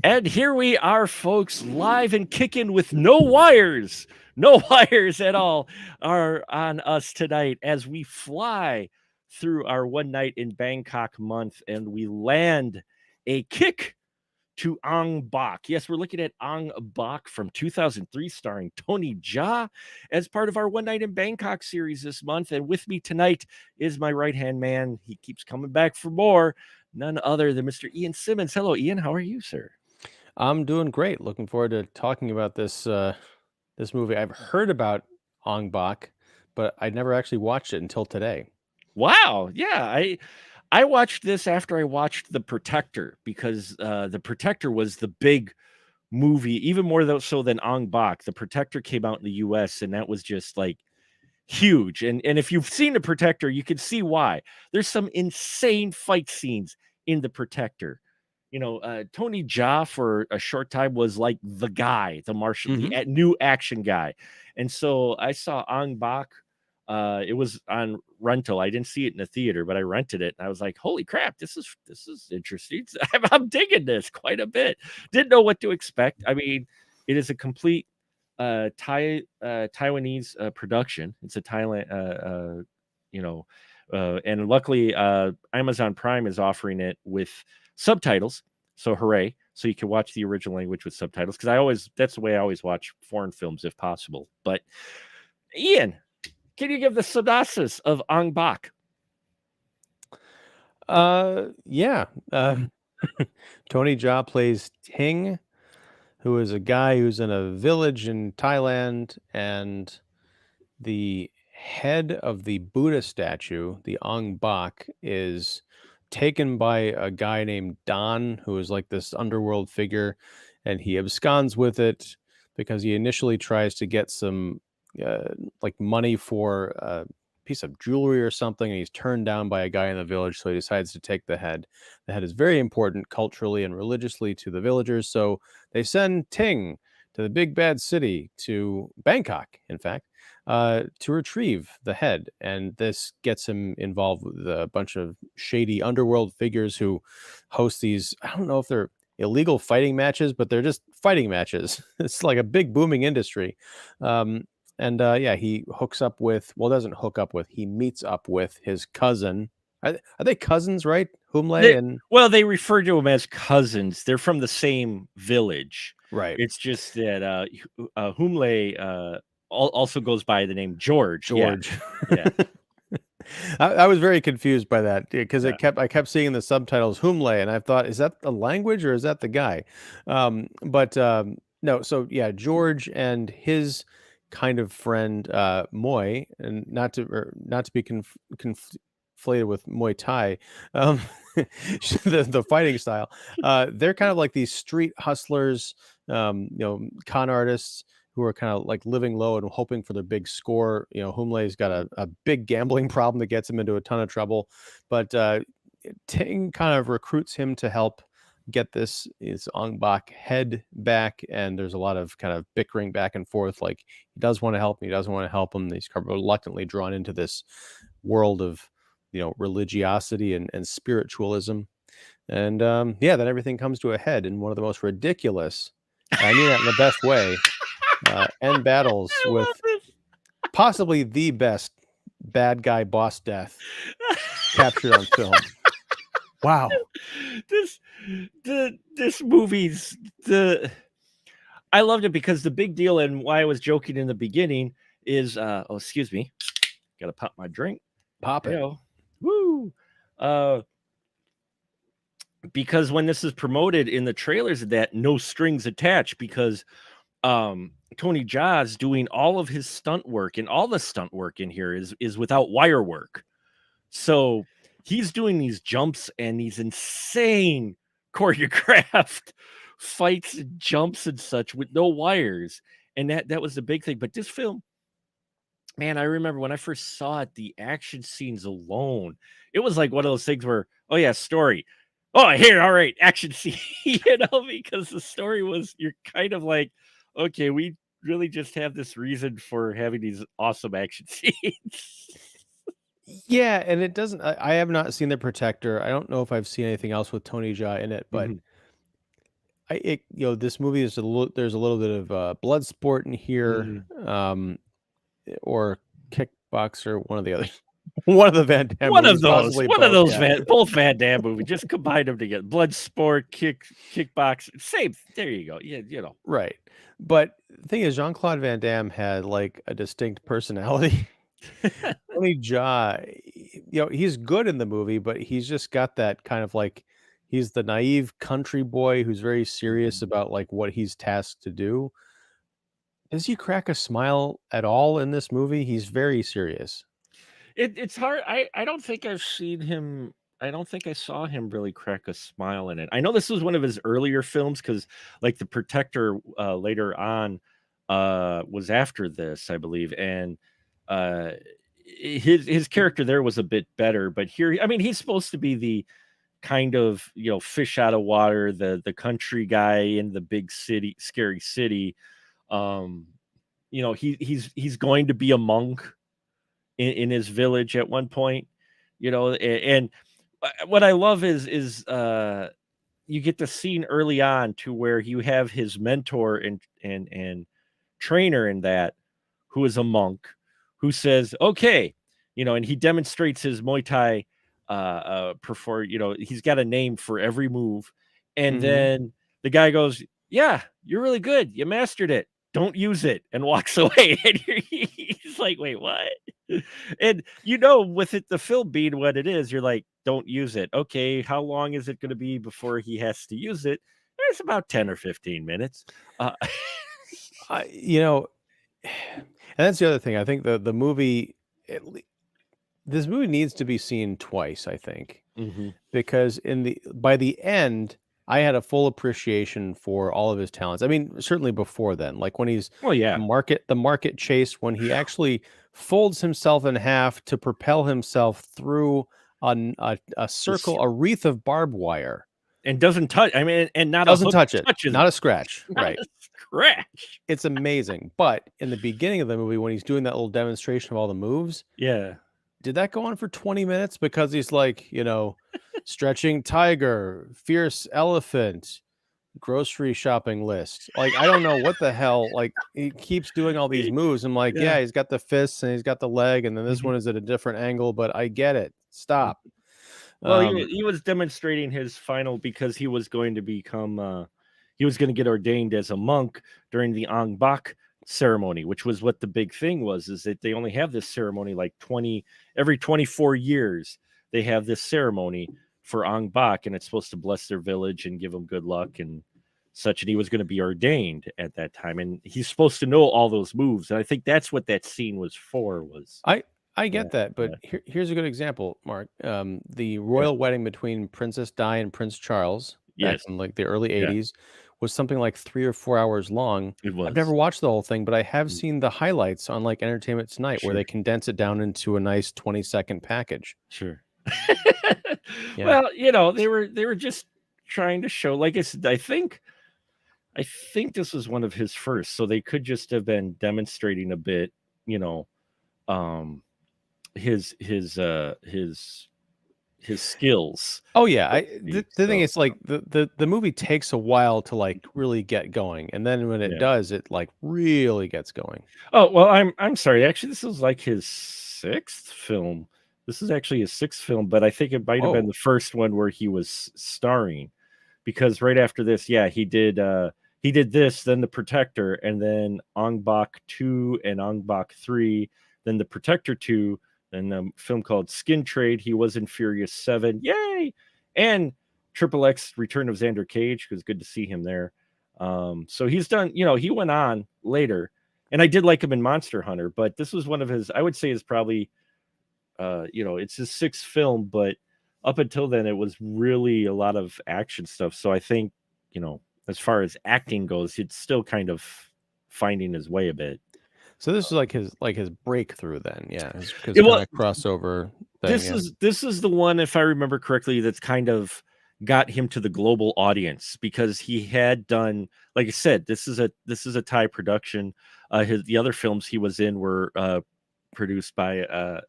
And here we are, folks, live and kicking with no wires. No wires at all are on us tonight as we fly through our one night in Bangkok month and we land a kick to Ong Bak. Yes, we're looking at Ong Bak from 2003, starring Tony Jaa as part of our One Night in Bangkok series this month. And with me tonight is my right hand man. He keeps coming back for more. None other than Mr. Ian Simmons. Hello, Ian. How are you, sir? I'm doing great. Looking forward to talking about this movie. I've heard about Ong Bak, but I never actually watched it until today. Wow. Yeah, I watched this after I watched The Protector because The Protector was the big movie, even more so than Ong Bak. The Protector came out in the US and that was just like huge. And if you've seen The Protector, you can see why. There's some insane fight scenes in The Protector. Tony Jaa for a short time was like the guy, the new action guy. And so I saw Ong Bak. It was on rental. I didn't see it in the theater, but I rented it. And I was like, "Holy crap! This is interesting. I'm digging this quite a bit." Didn't know what to expect. I mean, it is a complete Taiwanese production. It's a Thailand, and luckily Amazon Prime is offering it with subtitles. So hooray! So you can watch the original language with subtitles because that's the way I always watch foreign films if possible. But Ian, can you give the synopsis of Ong Bak? Yeah. Tony Jaa plays Ting, who is a guy who's in a village in Thailand, and the head of the Buddha statue, the Ong Bak, is taken by a guy named Don, who is like this underworld figure, and he absconds with it because he initially tries to get some like money for a piece of jewelry or something, and he's turned down by a guy in the village, so he decides to take the head. The head is very important culturally and religiously to the villagers, so they send Ting to the big bad city, to Bangkok, in fact, to retrieve the head. And this gets him involved with a bunch of shady underworld figures who host these, I don't know if they're illegal fighting matches, but they're just fighting matches. It's like a big booming industry. Yeah, he hooks up with, well, doesn't hook up with, he meets up with his cousin. Are they cousins, right? Humle and They refer to them as cousins. They're from the same village. right. It's just that Humle also goes by the name George. Yeah, George. yeah, I was very confused by that because yeah. I kept seeing in the subtitles Humle, and I thought, is that the language or is that the guy? But no. So yeah, George and his kind of friend Muay, and not to be conflated with Muay Thai, um, the fighting style. They're kind of like these street hustlers, con artists who are kind of like living low and hoping for their big score. Humle's got a big gambling problem that gets him into a ton of trouble, but Ting kind of recruits him to help get this is Ong Bak head back, and there's a lot of kind of bickering back and forth. Like he does want to help him, he doesn't want to help him. He's kind of reluctantly drawn into this world of religiosity and spiritualism, and yeah, then everything comes to a head in one of the most ridiculous. I mean that in the best way end battles I love with this. possibly the best bad guy boss death captured on film. Wow. this this movie's the I loved it because the big deal and why I was joking in the beginning is excuse me, gotta pop my drink. Pop it. Woo. Uh because when this is promoted in the trailers of that, no strings attached, because Tony Jaa is doing all of his stunt work, and all the stunt work in here is without wire work. So he's doing these jumps and these insane choreographed fights and jumps and such with no wires. And that was the big thing. But this film, man, I remember when I first saw it, the action scenes alone, it was like one of those things where, oh yeah, story. Oh, here, all right, action scene, because the story was, you're kind of like, okay, we really just have this reason for having these awesome action scenes. Yeah, and it doesn't. I have not seen The Protector. I don't know if I've seen anything else with Tony Jaa in it, but Mhm. this movie is there's a little bit of blood sport in here, Mhm. or kickboxer, one of the others, one of the Van Damme movies, possibly One of both. those Yeah, both Van Damme movies. Just combine them together. Bloodsport, kickbox, same. There you go. Yeah, right. But the thing is, Jean Claude Van Damme had like a distinct personality. Tony Jaa, he's good in the movie, but he's just got that kind of like he's the naive country boy who's very serious Mhm. about like what he's tasked to do. Does he crack a smile at all in this movie? He's very serious. It's hard. I don't think I've seen him. I don't think I saw him really crack a smile in it. I know this was one of his earlier films because, like, The Protector, later on, was after this, I believe, and uh, his character there was a bit better. But here, I mean, he's supposed to be the kind of fish out of water, the country guy in the big city, scary city. Um, he's going to be a monk in his village at one point, and what I love is you get the scene early on to where you have his mentor and trainer in that, who is a monk, who says, "Okay," and he demonstrates his Muay Thai perform. He's got a name for every move, and Mhm. then the guy goes, "Yeah, you're really good. You mastered it. Don't use it," and walks away. And he's like, "Wait, what?" And with it, the film being what it is, you're like, "Don't use it." Okay, how long is it going to be before he has to use it? It's about 10 or 15 minutes. Uh, I you know, and that's the other thing. I think the movie, at lea this movie needs to be seen twice, I think, mhm. because by the end, I had a full appreciation for all of his talents. I mean, certainly before then, like when he's Well, yeah. the market chase, when he actually folds himself in half to propel himself through a This circle, a wreath of barbed wire. And doesn't touch. I mean, and not a Doesn't hook touch it, touches not him. a scratch, Not right. a scratch. It's amazing, but in the beginning of the movie, when he's doing that little demonstration of all the moves, Yeah. did that go on for 20 minutes? Because he's like, stretching tiger, fierce elephant, grocery shopping list. Like, I don't know what the hell. Like, he keeps doing all these Y moves. I'm like, yeah. yeah, he's got the fists and he's got the leg, and then this Mhm, one is at a different angle, but I get it. mhm. Stop. Well, Um, he was demonstrating his final because he was going to become, he was gonna get ordained as a monk during the Ong Bak ceremony, which was what the big thing was, is that they only have this ceremony like every 24 years, they have this ceremony for Ong Bak, and it's supposed to bless their village and give them good luck and such, and he was gonna be ordained at that time, and he's supposed to know all those moves, and I think that's what that scene was for, was I I yeah, get that, but yeah, here's a good example, Mark. The yeah. royal wedding between Princess Di and Prince Charles back Yes. in like the early Yeah, 80s was something like 3 or 4 hours long. it I've never was. watched the whole thing, but I have Mm, seen the highlights on like Entertainment Tonight where sure. they condense it down into a nice 20-second package. Sure. Yeah. Well, they were just trying to show, like I said, I think this was one of his first, so they could just have been demonstrating a bit, you know, um, his skills. Oh yeah, So to speak. the thing So, is like the movie takes a while to like really get going, and then when it yeah. does, it like really gets going. Oh, well, I'm sorry. Actually, this is like his 6th film. This is actually his 6th film, but I think it might have been Oh, the first one where he was starring. Because right after this, yeah, he did this, then The Protector, and then Ong Bak 2 and Ong Bak 3, then The Protector 2, then a film called Skin Trade. He was in Furious 7. Yay! And Triple X Return of Xander Cage, because good to see him there. So he's done, he went on later, and I did like him in Monster Hunter, but this was one of his, I would say, is probably it's his 6th film, but up until then it was really a lot of action stuff. So I think, as far as acting goes, it's still kind of finding his way a bit. so this is like his breakthrough then, yeah, his Yeah, well, kind of crossover thing, this yeah. is the one, if I remember correctly, that's kind of got him to the global audience, because he had done, like I said, this is a Thai production. The other films he was in were produced by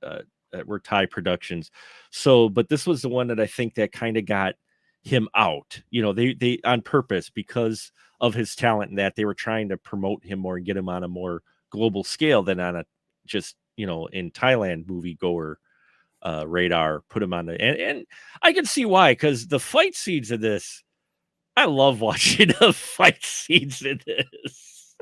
were Thai productions. So, but this was the one that I think that kind of got him out. You know, they on purpose because of his talent and that they were trying to promote him more and get him on a more global scale than on a just, you know, in Thailand moviegoer radar, put him on the and I can see why, because the fight scenes of this, I love watching the fight scenes in this.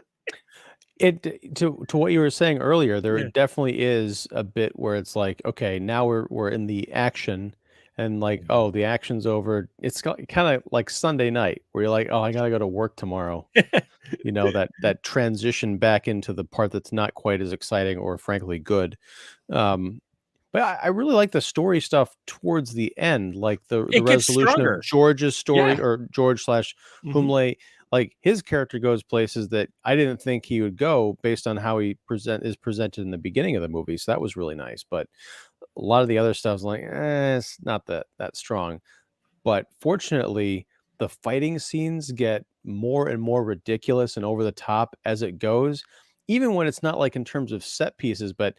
It to what you were saying earlier, there Yeah. definitely is a bit where it's like, okay, now we're in the action and like, oh, the action's over. It's kind of like Sunday night where you're like, oh, I gotta go to work tomorrow. You know, that transition back into the part that's not quite as exciting or frankly good. Um, but I really like the story stuff towards the end, like the It gets resolution of stronger. George's story Yeah. or George slash Mhm. Humley. Like his character goes places that I didn't think he would go based on how he is presented in the beginning of the movie. So that was really nice. But a lot of the other stuff is like, it's not that strong. But fortunately, the fighting scenes get more and more ridiculous and over the top as it goes, even when it's not like in terms of set pieces, but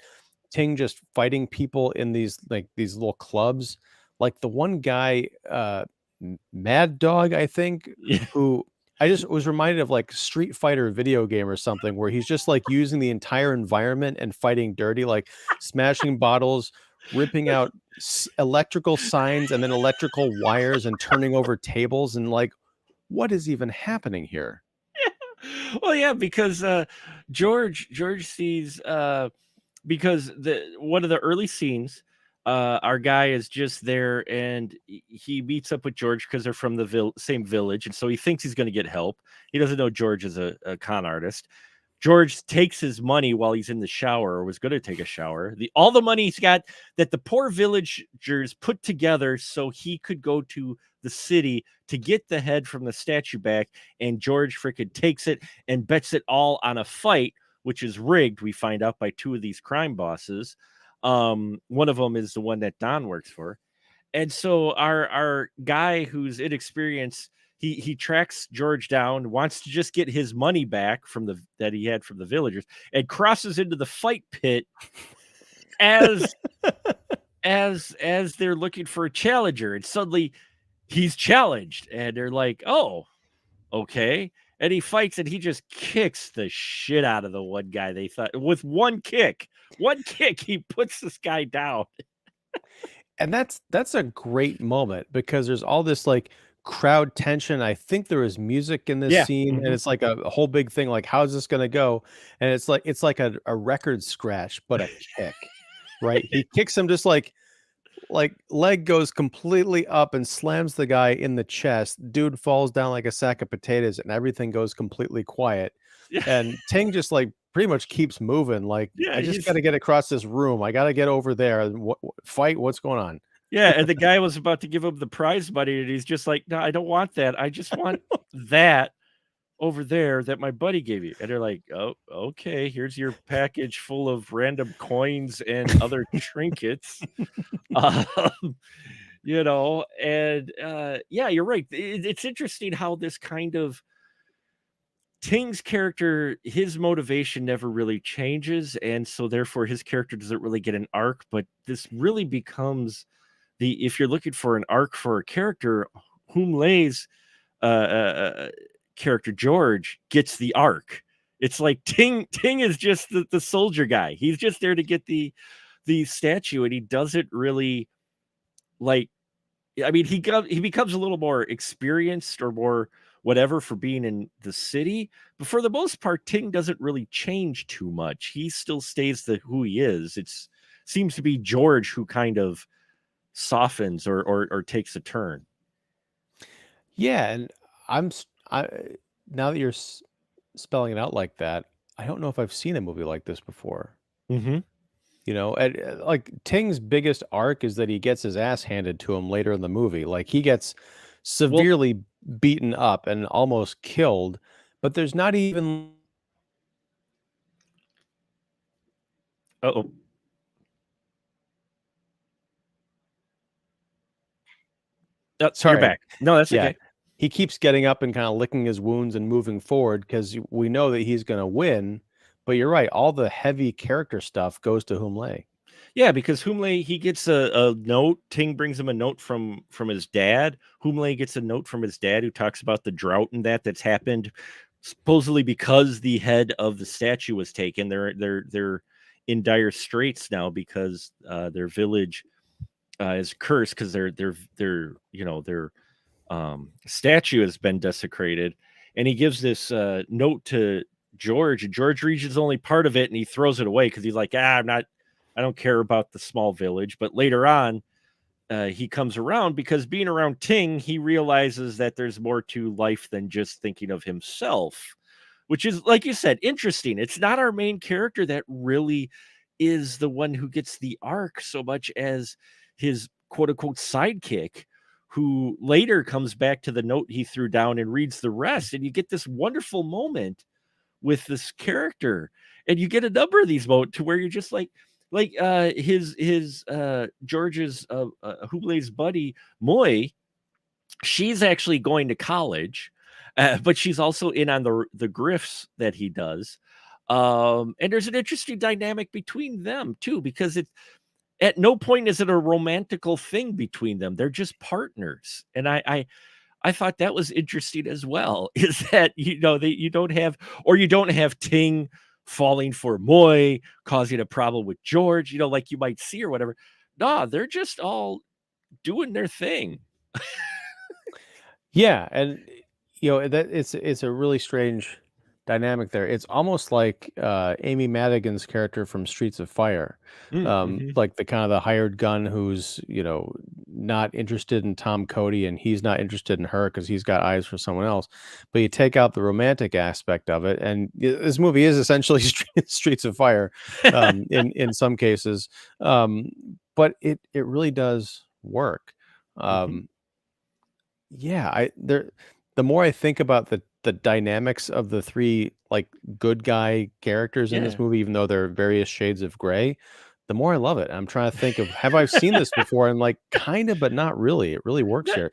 Ting just fighting people in these like these little clubs. Like the one guy, Mad Dog, I think, Yeah. who I just was reminded of like Street Fighter video game or something where he's just like using the entire environment and fighting dirty, like smashing bottles, ripping out electrical signs and then electrical wires and turning over tables and like what is even happening here? Well, yeah, because George sees because the one of the early scenes, our guy is just there and he meets up with George because they're from the same village, and so he thinks he's going to get help. He doesn't know George is a con artist. George takes his money while he's in the shower, or was going to take a shower. All the money he's got that the poor villagers put together so he could go to the city to get the head from the statue back, and George freaking takes it and bets it all on a fight, which is rigged. We find out by two of these crime bosses. One of them is the one that Don works for, and so our guy who's inexperienced, he tracks George down, wants to just get his money back from the that he had from the villagers, and crosses into the fight pit as as they're looking for a challenger, and suddenly he's challenged, and they're like, "Oh, okay." And he fights, and he just kicks the shit out of the one guy. They thought with one kick, he puts this guy down. And that's a great moment because there's all this like crowd tension. I think there is music in this Yeah. scene and Mhm. it's like a whole big thing like how's this going to go? And it's like a record scratch but a kick. Right? He kicks him just like leg goes completely up and slams the guy in the chest. Dude falls down like a sack of potatoes and everything goes completely quiet. Yeah. And Ting just like pretty much keeps moving like Yeah, I just got he's to get across this room. I got to get over there. Fight, what's going on? Yeah, and the guy was about to give him the prize money, and he's just like, "No, I don't want that. I just want that over there that my buddy gave you." And they're like, "Oh, okay. Here's your package full of random coins and other trinkets." Um, you know, and yeah, you're right. It's interesting how this kind of Ting's character, his motivation never really changes, and so therefore his character doesn't really get an arc. But this really becomes the if you're looking for an arc for a character, Whom Lay's character George gets the arc. It's like Ting is just the soldier guy. He's just there to get the statue, and he doesn't really like. I mean, he becomes a little more experienced or more whatever for being in the city, but for the most part, Ting doesn't really change too much. He still stays the who he is. It's seems to be George who kind of softens or takes a turn. Yeah, and I now that you're spelling it out like that, I don't know if I've seen a movie like this before. Mhm. You know, and like Ting's biggest arc is that he gets his ass handed to him later in the movie. Like he gets Well, severely beaten up and almost killed, but there's not even uh-oh. You're sorry. back. No, that's Yeah. okay. He keeps getting up and kind of licking his wounds and moving forward because we know that he's going to win. But you're right. All the heavy character stuff goes to Humley. Yeah, because Humley, he gets a note. Ting brings him a note from his dad. Humley gets a note from his dad who talks about the drought and that's happened supposedly because the head of the statue was taken. They're in dire straits now because their village is cursed because their their statue has been desecrated. And he gives this note to George, and George reads only part of it and he throws it away because he's like, I don't care about the small village. But later on, he comes around because being around Ting, he realizes that there's more to life than just thinking of himself, which is, like you said, interesting. It's not our main character that really is the one who gets the arc so much as his quote unquote sidekick, who later comes back to the note he threw down and reads the rest. And you get this wonderful moment with this character. And you get a number of these moments to where you're just like his George's Hublei's buddy Muay, she's actually going to college, but she's also in on the grifts that he does. And there's an interesting dynamic between them too, because it's at no point is it a romantical thing between them. They're just partners. And I thought that was interesting as well, is that, you don't have Ting falling for Moy, causing a problem with George, like you might see or whatever. No, they're just all doing their thing. Yeah, and that it's a really strange dynamic there. It's almost like Amy Madigan's character from Streets of Fire, Mm-hmm. like the kind of the hired gun who's not interested in Tom Cody and he's not interested in her because he's got eyes for someone else. But you take out the romantic aspect of it, and this movie is essentially Streets of Fire in some cases, but it really does work. Mm-hmm. Yeah, the more I think about the dynamics of the three like good guy characters in this Yeah. movie, even though they're various shades of gray, the more I love it. I'm trying to think of have I seen this before? And like kind of, but not really. It really works Yeah. here.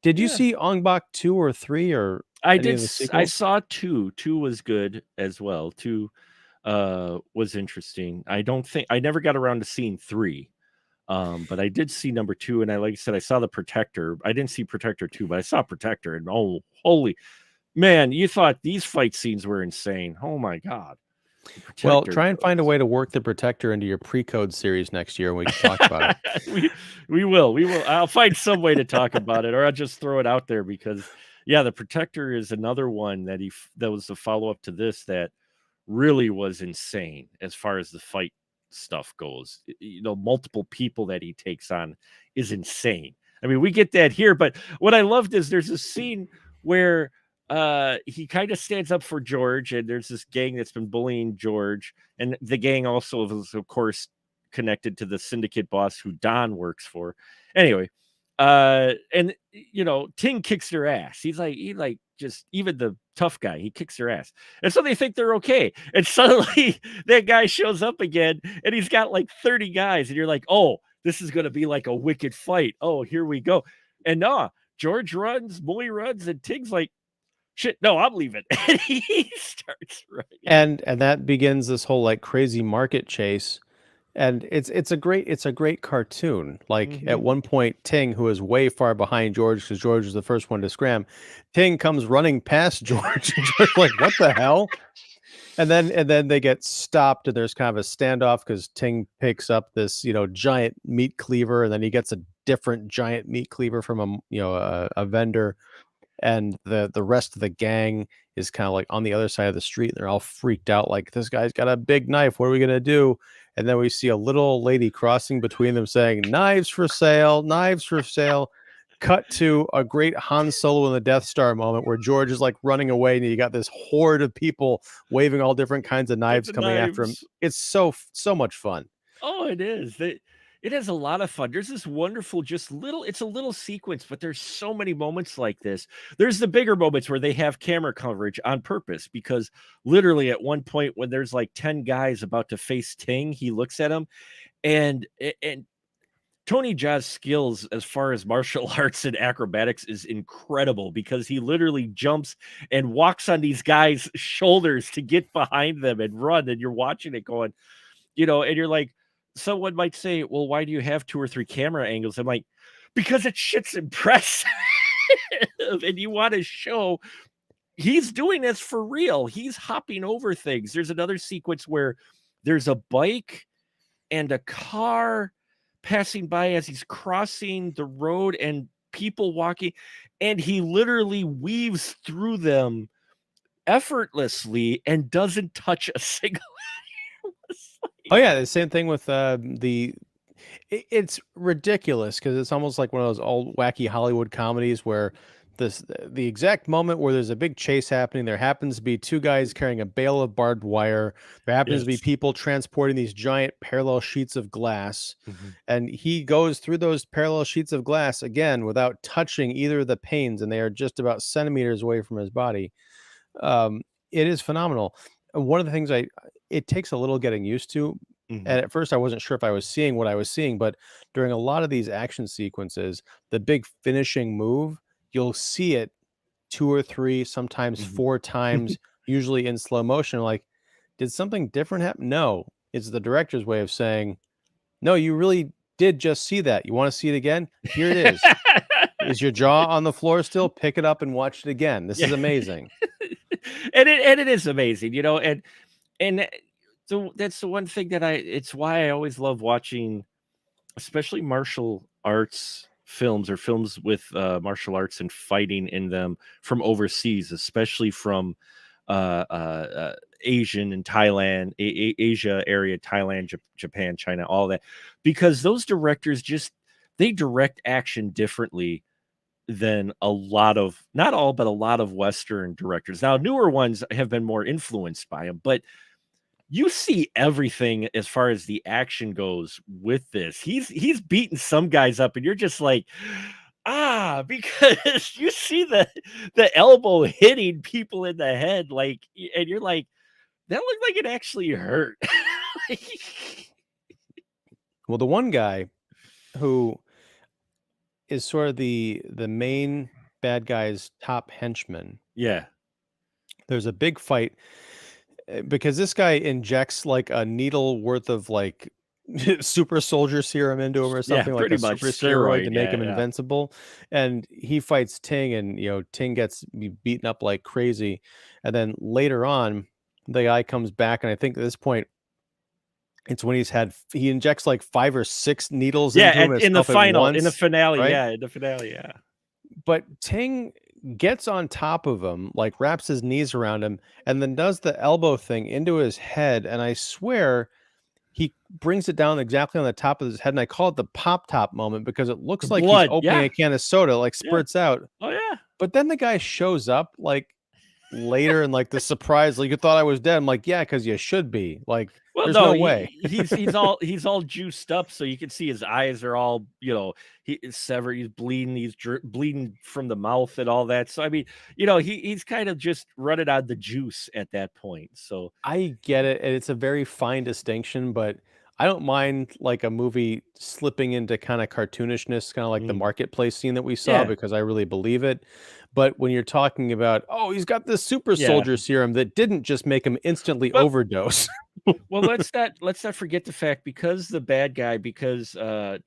Did you Yeah. see Ong Bak 2 or 3 or I any did. of the I sequels? saw two. Two was good as well. Two was interesting. I never got around to seeing three. But I did see number two, and like I said, I saw the Protector. I didn't see Protector 2, but I saw Protector, and oh holy man, you thought these fight scenes were insane. Oh my god. The Well, Protector try and find a was way to work the Protector into your pre-code series next year and we can talk about it. we we will. We will. I'll find some way to talk about it, or I'll just throw it out there because yeah, the Protector is another one that was the follow-up to this that really was insane as far as the fight stuff goes. Multiple people that he takes on is insane. I mean, we get that here, but what I loved is there's a scene where he kind of stands up for George, and there's this gang that's been bullying George, and the gang also is, of course, connected to the syndicate boss who Don works for. Anyway, and Ting kicks their ass. He just even the tough guy, he kicks their ass. And so they think they're okay. And suddenly that guy shows up again and he's got like 30 guys. And you're like, oh, this is going to be like a wicked fight. Oh, here we go. And nah, George runs, Bully runs, and Tig's like, shit, no, I'm leaving. And he starts running. And that begins this whole like crazy market chase. And it's a great cartoon. Like Mm-hmm. at one point, Ting, who is way far behind George because George was the first one to scram, Ting comes running past George, and George like, what the hell? And then they get stopped, and there's kind of a standoff because Ting picks up this giant meat cleaver, and then he gets a different giant meat cleaver from a vendor, and the rest of the gang is kind of like on the other side of the street. They're all freaked out, like this guy's got a big knife. What are we gonna do? And then we see a little old lady crossing between them, saying, "Knives for sale, knives for sale." Cut to a great Han Solo and the Death Star moment where George is like running away, and you got this horde of people waving all different kinds of Get knives the coming after him. knives. It's so much fun. Oh, it is. It has a lot of fun. There's this wonderful, it's a little sequence, but there's so many moments like this. There's the bigger moments where they have camera coverage on purpose because literally at one point when there's like 10 guys about to face Ting, he looks at him and Tony Jaa's skills as far as martial arts and acrobatics is incredible because he literally jumps and walks on these guys' shoulders to get behind them and run. And you're watching it going, and you're like, someone might say, well, why do you have 2 or 3 camera angles? I'm like, because it shit's impressive. And you want to show he's doing this for real. He's hopping over things. There's another sequence where there's a bike and a car passing by as he's crossing the road and people walking, and he literally weaves through them effortlessly and doesn't touch a single Oh yeah, the same thing with it's ridiculous because it's almost like one of those old wacky Hollywood comedies where the exact moment where there's a big chase happening, there happens to be two guys carrying a bale of barbed wire. There happens to be Yes. people transporting these giant parallel sheets of glass, Mhm. and he goes through those parallel sheets of glass again without touching either of the panes, and they are just about centimeters away from his body. Um, it is phenomenal. One of the things it takes a little getting used to. Mhm. And at first, I wasn't sure if I was seeing what I was seeing, but during a lot of these action sequences, the big finishing move, you'll see it two or three, sometimes Mhm. four times, usually in slow motion. Like, did something different happen? No, it's the director's way of saying, no, you really did just see that. You want to see it again? Here it is. Is your jaw on the floor still? Pick it up and watch it again. This Yeah. is amazing. And it is amazing, and so that's the one thing that it's why I always love watching, especially martial arts films or films with martial arts and fighting in them from overseas, especially from Asian and Thailand, Asia area, Thailand, Japan, China, all that, because those directors they direct action differently than a lot of, not all, but a lot of Western directors. Now, newer ones have been more influenced by them, but you see everything as far as the action goes with this. He's beating some guys up, and you're just like, because you see the elbow hitting people in the head, like, and you're like, that looked like it actually hurt. Well, the one guy who is sort of the main bad guy's top henchman. Yeah, There's a big fight because this guy injects like a needle worth of like super soldier serum into him or yeah, something like pretty a much super steroid steroid. to make Yeah, him yeah. invincible. And he fights Ting, and Ting gets beaten up like crazy. And then later on, the guy comes back, and I think at this point it's when he injects like 5 or 6 needles Yeah, into in the himself at final, in the once, finale, right? yeah, in the finale, yeah. But Ting gets on top of him, like wraps his knees around him, and then does the elbow thing into his head. And I swear he brings it down exactly on the top of his head. And I call it the pop top moment because it The looks like he's blood, opening yeah, a can of soda, like yeah. spurts out. Oh, yeah. But then the guy shows up like later and like the surprise, like you thought I was dead. I'm like, yeah, because you should be. Like, Well, there's no, no way. he's all juiced up, so you can see his eyes are all, he is severed. He's bleeding. He's bleeding from the mouth and all that. So I mean, he's kind of just running out the juice at that point. So I get it, and it's a very fine distinction, but I don't mind like a movie slipping into kind of cartoonishness, kind of like the mm, marketplace scene that we saw, yeah, because I really believe it. But when you're talking about, oh, he's got this super yeah. soldier serum that didn't just make him instantly Well, overdose. well, let's not forget the fact, because the bad guy, because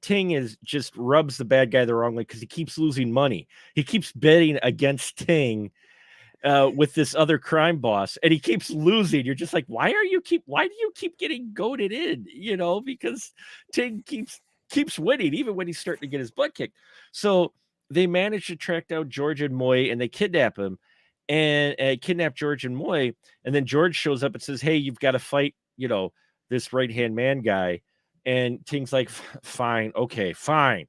Ting is just rubs the bad guy the wrong way because he keeps losing money. He keeps betting against Ting with this other crime boss, and he keeps losing. You're just like, why do you keep getting goaded in? Because Ting keeps winning, even when he's starting to get his butt kicked. So they manage to track down George and Moy, and they kidnap him, and kidnap George and Moy. And then George shows up and says, hey, you've got to fight, this right hand man guy. And Ting's like, fine, okay, fine.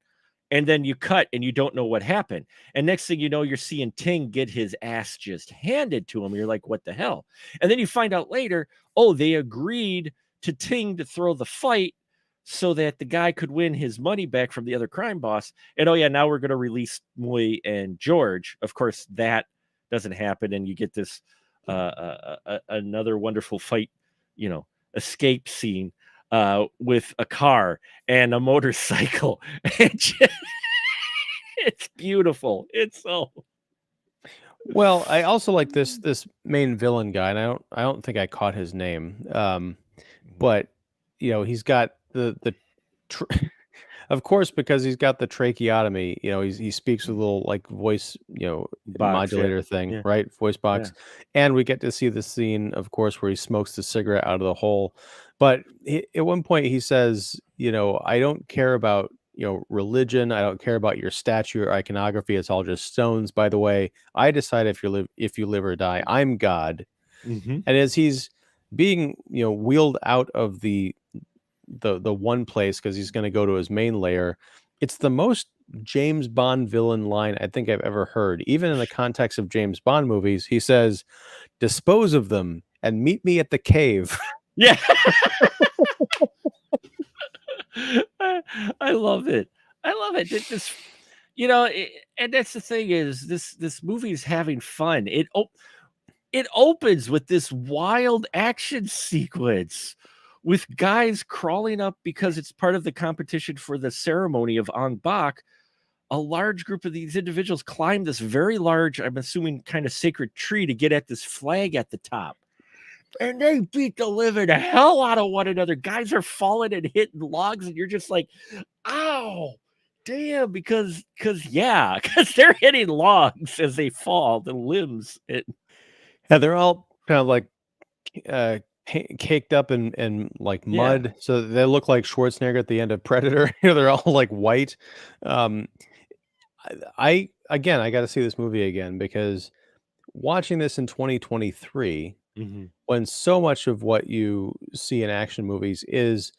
And then you cut and you don't know what happened. And next thing you know, you're seeing Ting get his ass just handed to him. You're like, what the hell? And then you find out later, oh, they agreed to Ting to throw the fight so that the guy could win his money back from the other crime boss. And oh, yeah, now we're going to release Moy and George. Of course, that doesn't happen. And you get this another wonderful fight, escape scene with a car and a motorcycle. It's beautiful. It's so Well, I also like this main villain guy, and I don't think I caught his name. But he's got the tr- of course, because he's got the tracheotomy, he speaks with a little like voice, Box, yeah. modulator thing, Yeah, right? Voice yeah. box. And we get to see the scene, of course, where he smokes the cigarette out of the hole. But at one point he says, I don't care about, religion. I don't care about your statue or iconography. It's all just stones. By the way, I decide if you live or die. I'm God. Mhm. And as he's being, wheeled out of the one place because he's going to go to his main lair, it's the most James Bond villain line I think I've ever heard. Even in the context of James Bond movies, he says, "Dispose of them and meet me at the cave." Yeah. I love it. I love it. This, and that's the thing is this movie is having fun. It opens with this wild action sequence with guys crawling up because it's part of the competition for the ceremony of Ong Bak. A large group of these individuals climb this very large, I'm assuming, kind of sacred tree to get at this flag at the top. And they beat the living hell out of one another. Guys are falling and hitting logs, and you're just like, ow, damn, because they're hitting logs as they fall, the limbs. Yeah, they're all kind of like caked up in like Yeah. mud, so they look like Schwarzenegger at the end of Predator. They're all like white. Um, I again, I got to see this movie again because watching this in 2023, Mhm. when so much of what you see in action movies is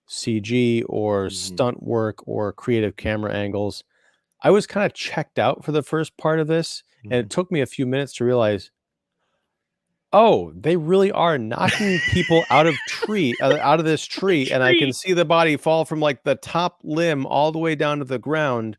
CG or Mhm. stunt work or creative camera angles, I was kind of checked out for the first part of this, and Mhm. it took me a few minutes to realize, oh, they really are knocking people out of this The tree, and I can tree. see the body fall from like the top limb all the way down to the ground.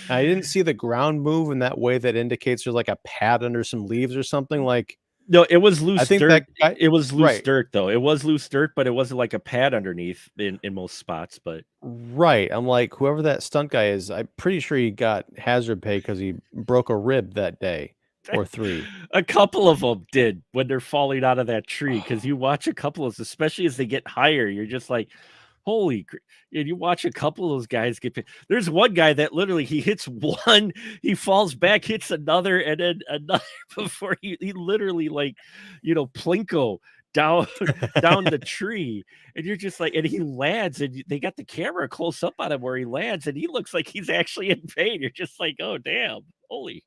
And I didn't see the ground move in that way that indicates there's like a pad under some leaves or something. Like No, it was I loose think dirt. that guy, It was loose right, dirt, though. It was loose dirt, but it wasn't like a pad underneath in most spots, but right. I'm like, whoever that stunt guy is, I'm pretty sure he got hazard pay because he broke a rib that day or three. a couple of them did when they're falling out of that tree. Because you watch a couple of, especially as they get higher, you're just like, "Holy cr" and you watch a couple of those guys get pi there's one guy that literally he hits one, he falls back, hits another, and then another before he literally, like, Plinko down down the tree, and you're just like and he lands, and they got the camera close up on him where he lands, and he looks like he's actually in pain. You're just like, "Oh, damn. Holy"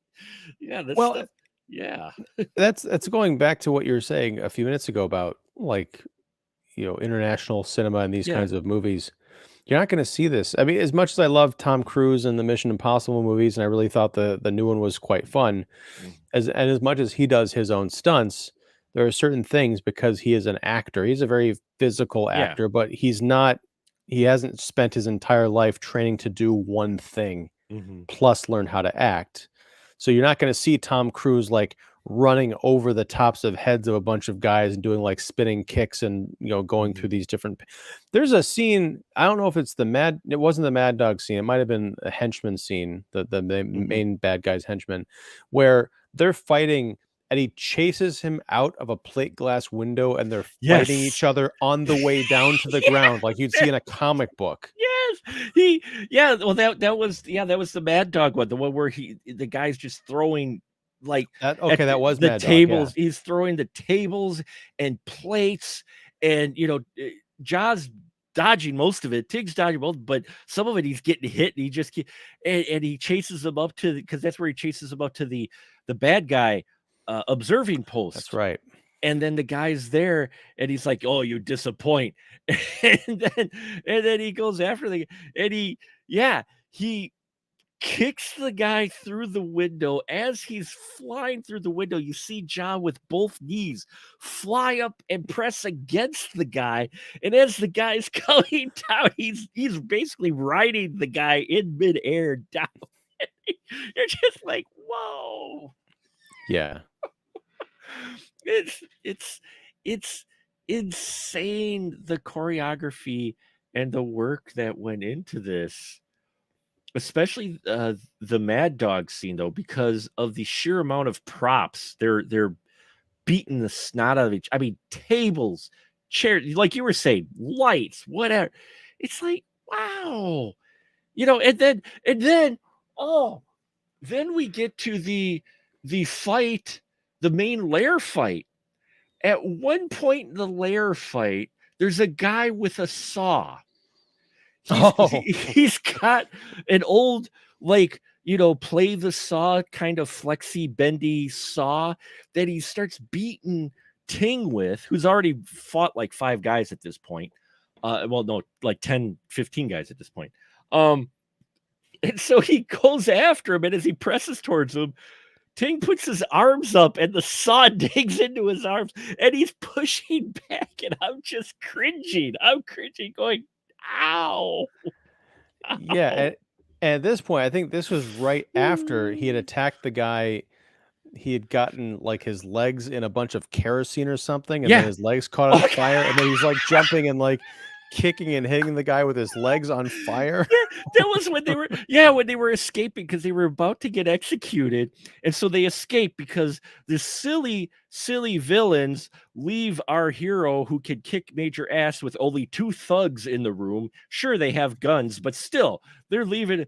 yeah, this Well, stuff yeah. that's going back to what you were saying a few minutes ago about like, international cinema and these Yeah. kinds of movies. You're not going to see this. I mean, as much as I love Tom Cruise and the Mission Impossible movies, and I really thought the new one was quite fun, Mm. as much as he does his own stunts, there are certain things because he is an actor. He's a very physical Yeah. actor, but he's not. He hasn't spent his entire life training to do one thing Mhm. plus learn how to act. So you're not going to see Tom Cruise like running over the tops of heads of a bunch of guys and doing like spinning kicks and going Mhm. through these different there's a scene, I don't know if it's it wasn't the Mad Dog scene. It might have been a henchman scene, the Mhm. main bad guy's henchman, where they're fighting and he chases him out of a plate glass window and they're fighting each Yes. other on the way down to the ground like you'd see in a comic book. Yes, well, that was the Mad Dog one, the one where the guy's just throwing, like, That at okay, that was the Mad Dog, yeah. tables he's throwing the tables and plates and, Jaws dodging most of it, Tig's dodging most, but some of it he's getting hit, and he just and he chases him up to because that's where he chases him up to the bad guy, observing That's post. right. And then the guy's there, and he's like, "Oh, you disappoint." And then and then he goes after the and he yeah, he kicks the guy through the window. As he's flying through the window, you see John with both knees fly up and press against the guy, and as the guy's coming down, he's basically riding the guy in midair down. You're just like, "Whoa." Yeah. It's it's insane the choreography and the work that went into this, especially the Mad Dog scene though, because of the sheer amount of props. They're beating the snot out of each. I mean, tables, chairs, like you were saying, lights, whatever. It's like, wow. You know, and then oh, then we get to the fight, the main lair fight. At one point in the lair fight, there's a guy with a saw. Oh, He's got an old, like, you know, play the saw kind of flexy bendy saw that he starts beating Ting with, who's already fought like 5 guys at this point. Well, no, like 10, 15 guys at this point. And so he goes after him, and as he presses towards him, Ting puts his arms up and the saw digs into his arms and he's pushing back, and I'm just cringing. I'm cringing, going, ow. yeah. Ow. At this point, I think this was right after he had attacked the guy. He had gotten like his legs in a bunch of kerosene or something, and then Yeah. his legs caught on fire, and then he's like jumping and like kicking and hitting the guy with his legs on fire. Yeah, that was when they were escaping because they were about to get executed, and so they escape because the silly villains leave our hero who can kick major ass with only 2 thugs in the room. Sure, they have guns, but still, they're leaving.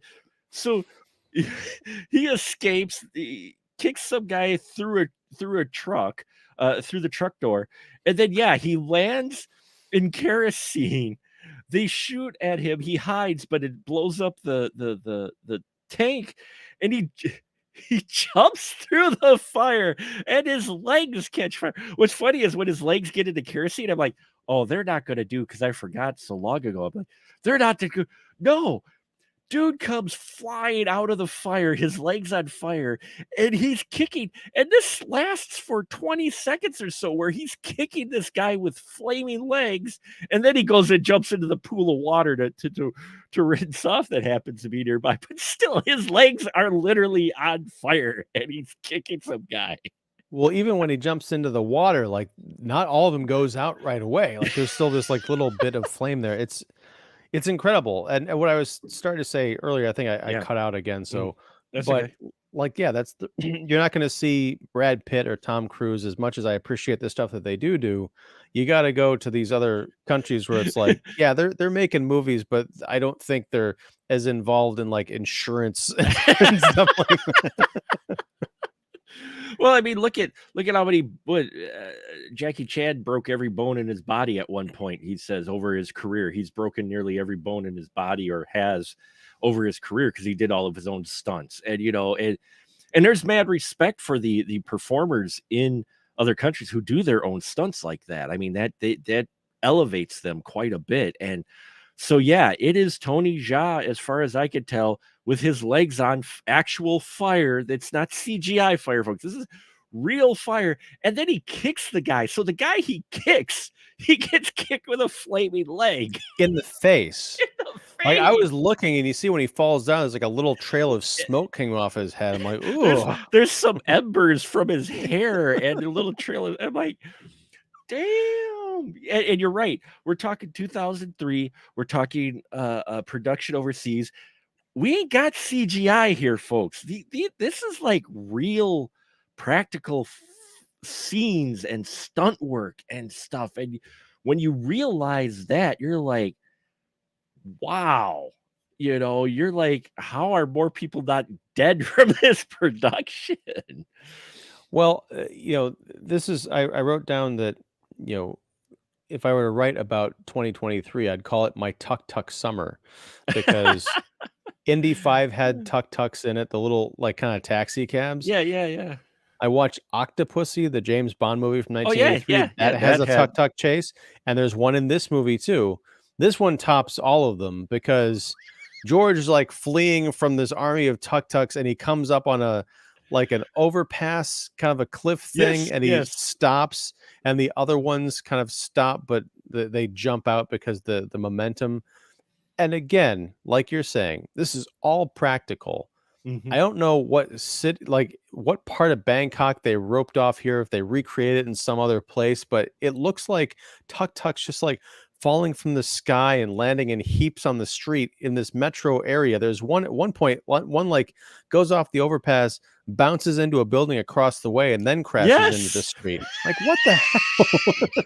So he escapes, he kicks some guy through a truck, through the truck door, and then yeah, he lands in kerosene. They shoot at him. He hides, but it blows up the tank, and he jumps through the fire, and his legs catch fire. What's funny is when his legs get into kerosene, I'm like, oh, they're not gonna do, because I forgot so long ago. I'm like, they're not to go. No, dude comes flying out of the fire, his legs on fire, and he's kicking. And this lasts for 20 seconds or so, where he's kicking this guy with flaming legs, and then he goes and jumps into the pool of water to rinse off that happens to be nearby. But still, his legs are literally on fire, and he's kicking some guy. Well, even when he jumps into the water, like not all of them goes out right away. Like there's still this like little bit of flame there. It's incredible. And what I was starting to say earlier, I think I Yeah. cut out again. So, That's but okay. like, yeah, that's you're not going to see Brad Pitt or Tom Cruise as much as I appreciate the stuff that they do. You got to go to these other countries where it's like, yeah, they're making movies, but I don't think they're as involved in like insurance and stuff like that. Well, I mean, look at how many Jackie Chan broke every bone in his body at one point. He says over his career, he's broken nearly every bone in his body, or has over his career, because he did all of his own stunts. And you know, and there's mad respect for the performers in other countries who do their own stunts like that. I mean, that elevates them quite a bit. And so yeah, it is Tony Jaa, as far as I could tell, with his legs on actual fire. That's not CGI fire, folks. This is real fire. And then he kicks the guy. So the guy he kicks, he gets kicked with a flaming leg In the face. in the Like I face. was looking, and you see when he falls down, there's like a little trail of smoke coming off his head. I'm like, There's ooh. there's some embers from his hair and a little trail of, I'm like, damn. And you're right. We're talking 2003. We're talking production overseas. We ain't got CGI here, folks. This is like real practical scenes and stunt work and stuff. And when you realize that, you're like, wow. You know, you're like, how are more people not dead from this production? Well, this is I wrote down that, you know, if I were to write about 2023, I'd call it my tuk tuk summer because Indy 5 had tuk tuks in it, the little like kind of taxi cabs. Yeah, yeah, yeah. I watched Octopussy, the James Bond movie from Oh yeah, 1983. yeah, yeah. That has That a had tuk tuk chase, and there's one in this movie too. This one tops all of them because George is like fleeing from this army of tuk tuks, and he comes up on a like an overpass, kind of a cliff thing, yes, and he yes. stops, and the other ones kind of stop, but they jump out because the momentum. And again, like you're saying, this is all practical. Mhm. I don't know what part of Bangkok they roped off here, if they recreate it in some other place, but it looks like tuk tuks just like falling from the sky and landing in heaps on the street in this metro area. There's one at one point, one like goes off the overpass, bounces into a building across the way, and then crashes into the Yes. street. Like what the hell?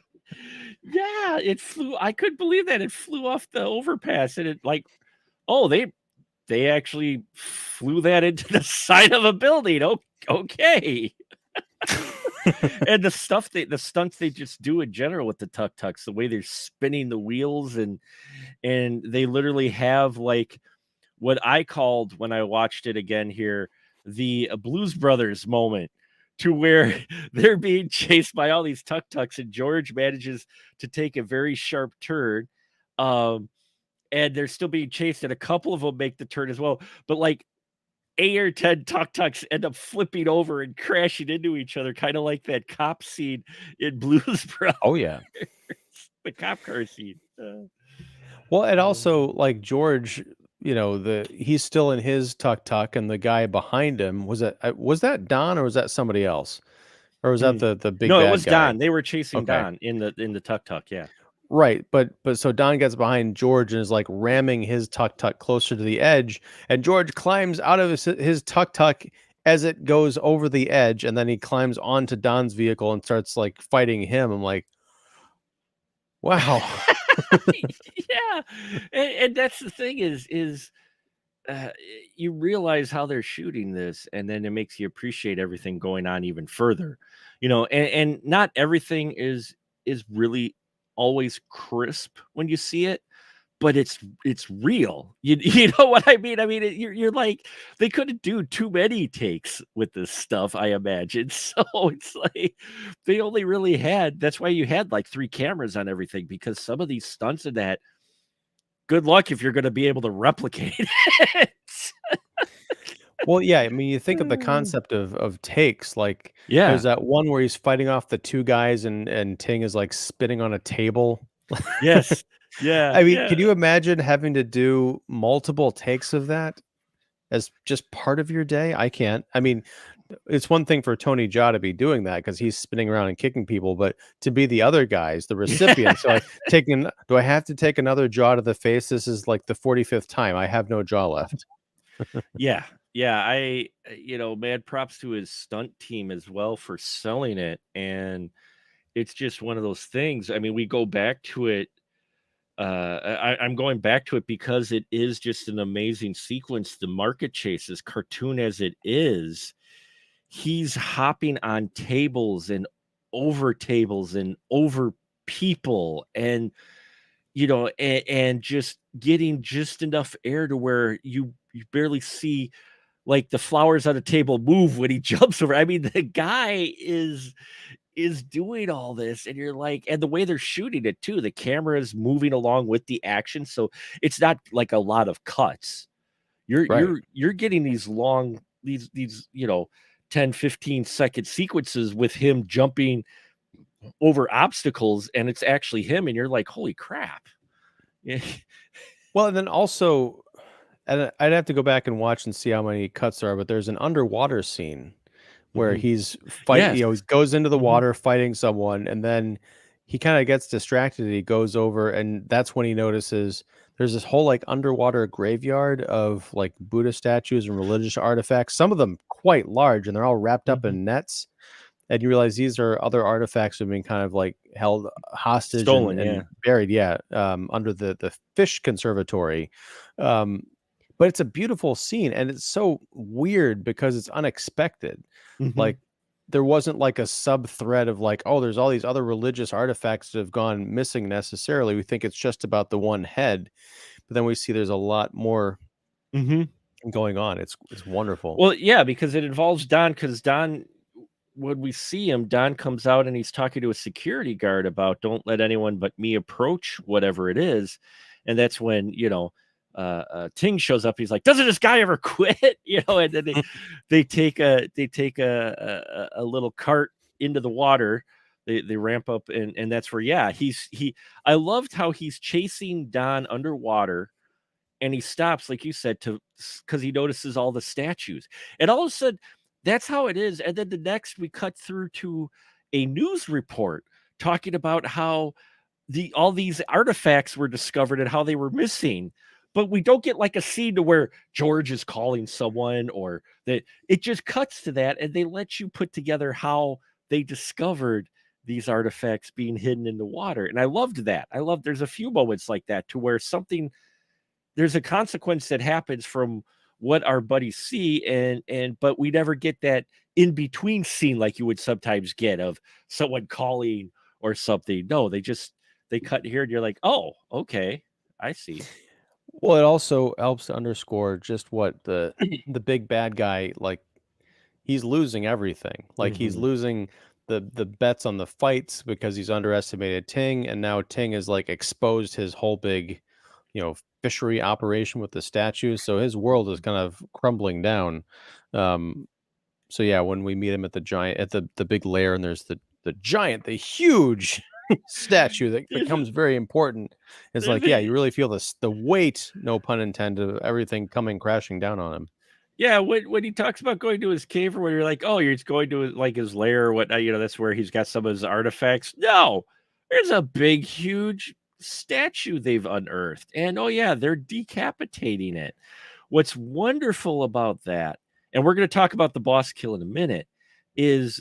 Yeah, it flew. I couldn't believe that it flew off the overpass, and it like, oh, they actually flew that into the side of a building. Okay. And the stunts they just do in general with the tuk-tuks, the way they're spinning the wheels, and they literally have like what I called when I watched it again here, the Blues Brothers moment, to where they're being chased by all these tuk-tuks, and George manages to take a very sharp turn. And they're still being chased, and a couple of them make the turn as well. But like 8 or 10 tuk-tuks end up flipping over and crashing into each other, kind of like that cop scene in Blues Brothers, Oh yeah. the cop car scene. Well, and also like George, he's still in his tuk tuk, and the guy behind him was that Don or was that somebody else, or was that Mm. the big No, it bad was guy? Don. They were chasing Okay. Don in the tuk-tuk, yeah. Right, but so Don gets behind George and is like ramming his tuk tuk closer to the edge, and George climbs out of his tuk tuk as it goes over the edge, and then he climbs onto Don's vehicle and starts like fighting him. I'm like, wow. Yeah, and that's the thing is, uh, you realize how they're shooting this, and then it makes you appreciate everything going on even further, and not everything is really always crisp when you see it, but it's real. You know what I mean? I mean, you're like, they couldn't do too many takes with this stuff, I imagine. So it's like they only really had. That's why you had like 3 cameras on everything, because some of these stunts in that, good luck if you're going to be able to replicate it. Well, yeah, I mean, you think of the Mm. concept of takes, like, there's Yeah. that one where he's fighting off the 2 guys and Ting is, like, spitting on a table. Yes. Yeah. I mean, Yeah. can you imagine having to do multiple takes of that as just part of your day? I can't. I mean, it's one thing for Tony Jaa to be doing that because he's spinning around and kicking people, but to be the other guys, the recipients, so, like, do I have to take another jaw to the face? This is, like, the 45th time. I have no jaw left. Yeah. Yeah. Mad props to his stunt team as well for selling it. And it's just one of those things. I mean, we go back to it. I'm going back to it because it is just an amazing sequence. The market chase, as cartoon as it is, he's hopping on tables and over people, and and just getting just enough air to where you barely see like the flowers on a table move when he jumps over. I mean, the guy is doing all this, and you're like, and the way they're shooting it too, the camera is moving along with the action, so it's not like a lot of cuts. you're Right. you're you're getting these long, these 10-15 second sequences with him jumping over obstacles, and it's actually him, and you're like, holy crap. Yeah. Well, and then also, and I'd have to go back and watch and see how many cuts there are, but there's an underwater scene where Mhm. he's Yes. he goes into the Mhm. water fighting someone, and then he kind of gets distracted. And he goes over, and that's when he notices there's this whole like underwater graveyard of like Buddha statues and religious artifacts, some of them quite large, and they're all wrapped up Mhm. in nets. And you realize these are other artifacts that have been kind of like held hostage Stolen, and yeah. buried, yeah, under the fish conservatory. Um, but it's a beautiful scene, and it's so weird because it's unexpected. Mhm. Like there wasn't like a sub thread of like, oh, there's all these other religious artifacts that have gone missing necessarily. We think it's just about the one head, but then we see there's a lot more Mhm. going on. It's wonderful. Well, yeah, because it involves Don, because Don, when we see him, Don comes out and he's talking to a security guard about, "Don't let anyone but me approach whatever it is." And that's when, Ting shows up. He's like, "Doesn't this guy ever quit?" And then they take a little cart into the water. They ramp up, and that's where, yeah, I loved how he's chasing Don underwater, and he stops, like you said, to because he notices all the statues, and all of a sudden, that's how it is. And then the next, we cut through to a news report talking about how all these artifacts were discovered and how they were missing. But we don't get like a scene to where George is calling someone, or that it just cuts to that, and they let you put together how they discovered these artifacts being hidden in the water. And I loved that. There's a few moments like that to where there's a consequence that happens from what our buddies see, but we never get that in between scene like you would sometimes get of someone calling or something. No, they cut here and you're like, oh, okay, I see. Well, it also helps to underscore just what the the big bad guy, like, he's losing everything. Like, he's Hmm. losing the bets on the fights because he's underestimated Ting, and now Ting has, like, exposed his whole big, fishery operation with the statues, so his world is kind of crumbling down. Um, so yeah, when we meet him at the big lair, and there's the huge statue that There's a, becomes very important. It's there's like, yeah, a, you really feel the weight, no pun intended, of everything coming crashing down on him. yeah, when he talks about going to his cave, or when you're like, oh, you're just going to like his lair or whatnot, that's where he's got some of his artifacts. No, there's a big, huge statue they've unearthed, and oh yeah, they're decapitating it. What's wonderful about that, and we're going to talk about the boss kill in a minute, is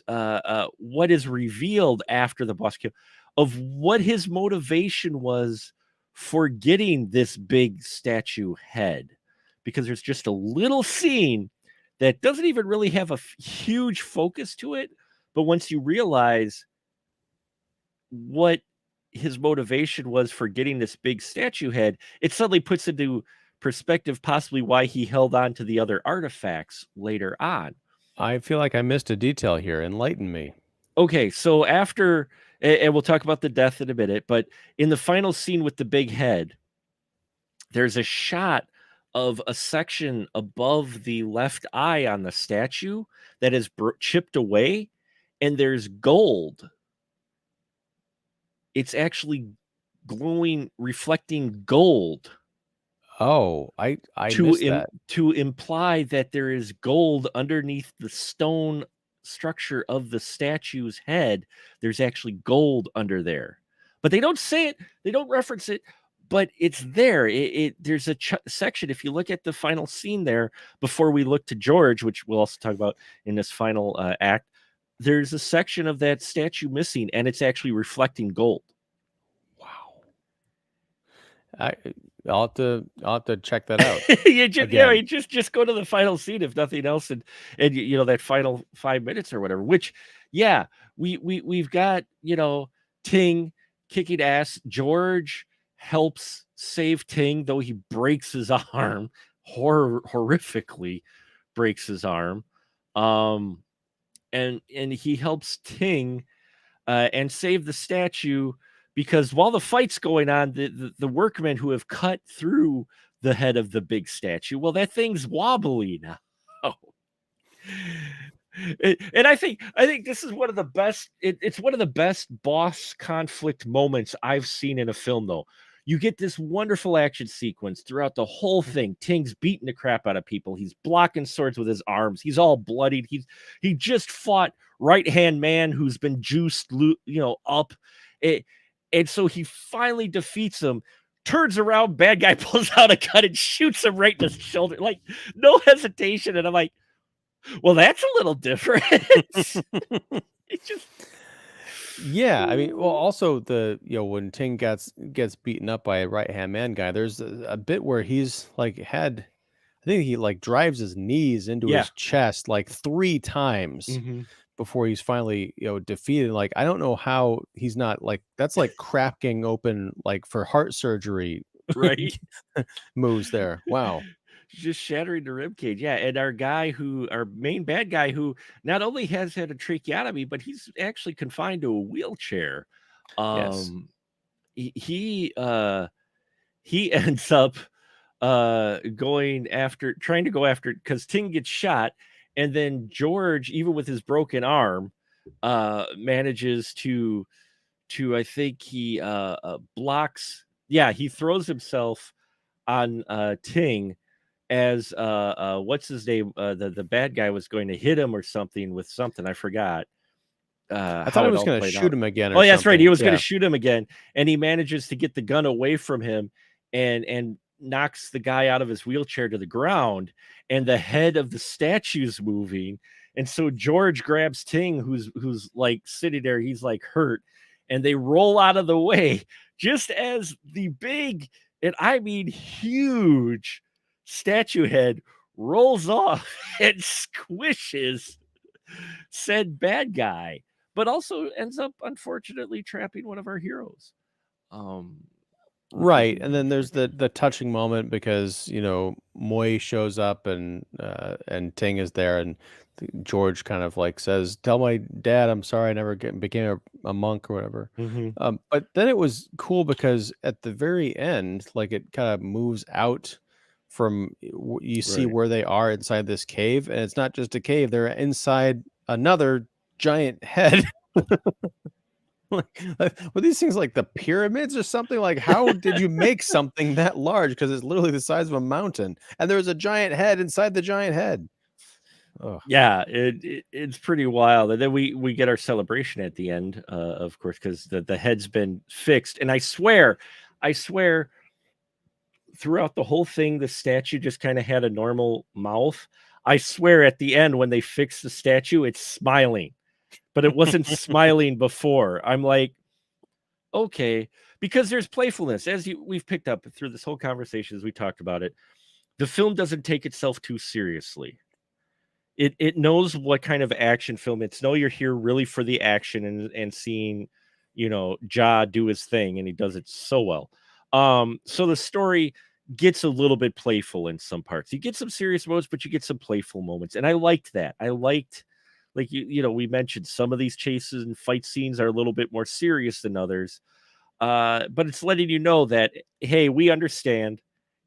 what is revealed after the boss kill of what his motivation was for getting this big statue head. Because there's just a little scene that doesn't even really have a huge focus to it. But once you realize what his motivation was for getting this big statue head, it suddenly puts into perspective possibly why he held on to the other artifacts later on. I feel like I missed a detail here. Enlighten me. Okay, so after, and we'll talk about the death in a minute, but in the final scene with the big head, there's a shot of a section above the left eye on the statue that is chipped away, and there's gold. It's actually glowing, reflecting gold Oh, I missed that. to imply that there is gold underneath the stone structure of the statue's head. There's actually gold under there, but they don't say it. They don't reference it, but it's there. There's a section. If you look at the final scene there, before we look to George, which we'll also talk about in this final act, there's a section of that statue missing, and it's actually reflecting gold. Wow. I I'll have to check that out You again. just go to the final scene if nothing else, and that final 5 minutes or whatever. Which, yeah, we've got Ting kicking ass. George helps save Ting, though he breaks his arm, horrifically breaks his arm, and he helps Ting and save the statue, because while the fight's going on, the workmen who have cut through the head of the big statue, well, that thing's wobbly now. And I think this is one of the best. It's one of the best boss conflict moments I've seen in a film. Though you get this wonderful action sequence throughout the whole thing. Ting's beating the crap out of people. He's blocking swords with his arms. He's all bloodied. He just fought right hand man who's been juiced, up, and so he finally defeats him. Turns around, bad guy pulls out a gun and shoots him right in the shoulder, like no hesitation. And I'm like, well, that's a little different. It's just Yeah, I mean, well, also when Ting gets beaten up by a right hand man guy, there's a bit where he's like I think he like drives his knees into yeah. his chest like 3 times Mm-hmm. before he's finally defeated. Like, I don't know how he's not like, that's like cracking open like for heart surgery Right. moves there. Wow. Just shattering the rib cage. Yeah. And our main bad guy, who not only has had a tracheotomy, but he's actually confined to a wheelchair. Yes. He ends up trying to go after, because Ting gets shot, and then George, even with his broken arm, manages to I think he blocks. Yeah, he throws himself on Ting as what's his name, the bad guy was going to hit him or something with something. I forgot I thought how he it was all going to played shoot out. him again Oh or yeah, that's right, he something. was going to Yeah. shoot him again, and he manages to get the gun away from him, and knocks the guy out of his wheelchair to the ground, and the head of the statue's moving, And so George grabs Ting, who's like sitting there, he's like hurt, and they roll out of the way just as the big, and I mean huge, statue head rolls off and squishes said bad guy, but also ends up unfortunately trapping one of our heroes. Which is Right, and then there's the touching moment because, Muay shows up and Ting is there, and George kind of like says, "Tell my dad I'm sorry I never became a monk," or whatever. Mhm. But then it was cool because at the very end, like, it kind of moves out from you see Right. where they are inside this cave, and it's not just a cave, they're inside another giant head. Were these things like the pyramids or something? Like, how did you make something that large? Because it's literally the size of a mountain, and there's a giant head inside the giant head. Oh, Yeah, it's pretty wild, and then we get our celebration at the end, of course, because the head's been fixed, and I swear, throughout the whole thing, the statue just kind of had a normal mouth. I swear, at the end when they fix the statue, it's smiling, but it wasn't smiling before. I'm like, okay, because there's playfulness, as we've picked up through this whole conversation as we talked about it. The film doesn't take itself too seriously. It knows what kind of action film it's. No, you're here really for the action and seeing, Jaa do his thing, and he does it so well. So the story gets a little bit playful in some parts. You get some serious moments, but you get some playful moments, and I liked that. I liked, like, we mentioned some of these chases and fight scenes are a little bit more serious than others. But it's letting you know that, hey, we understand.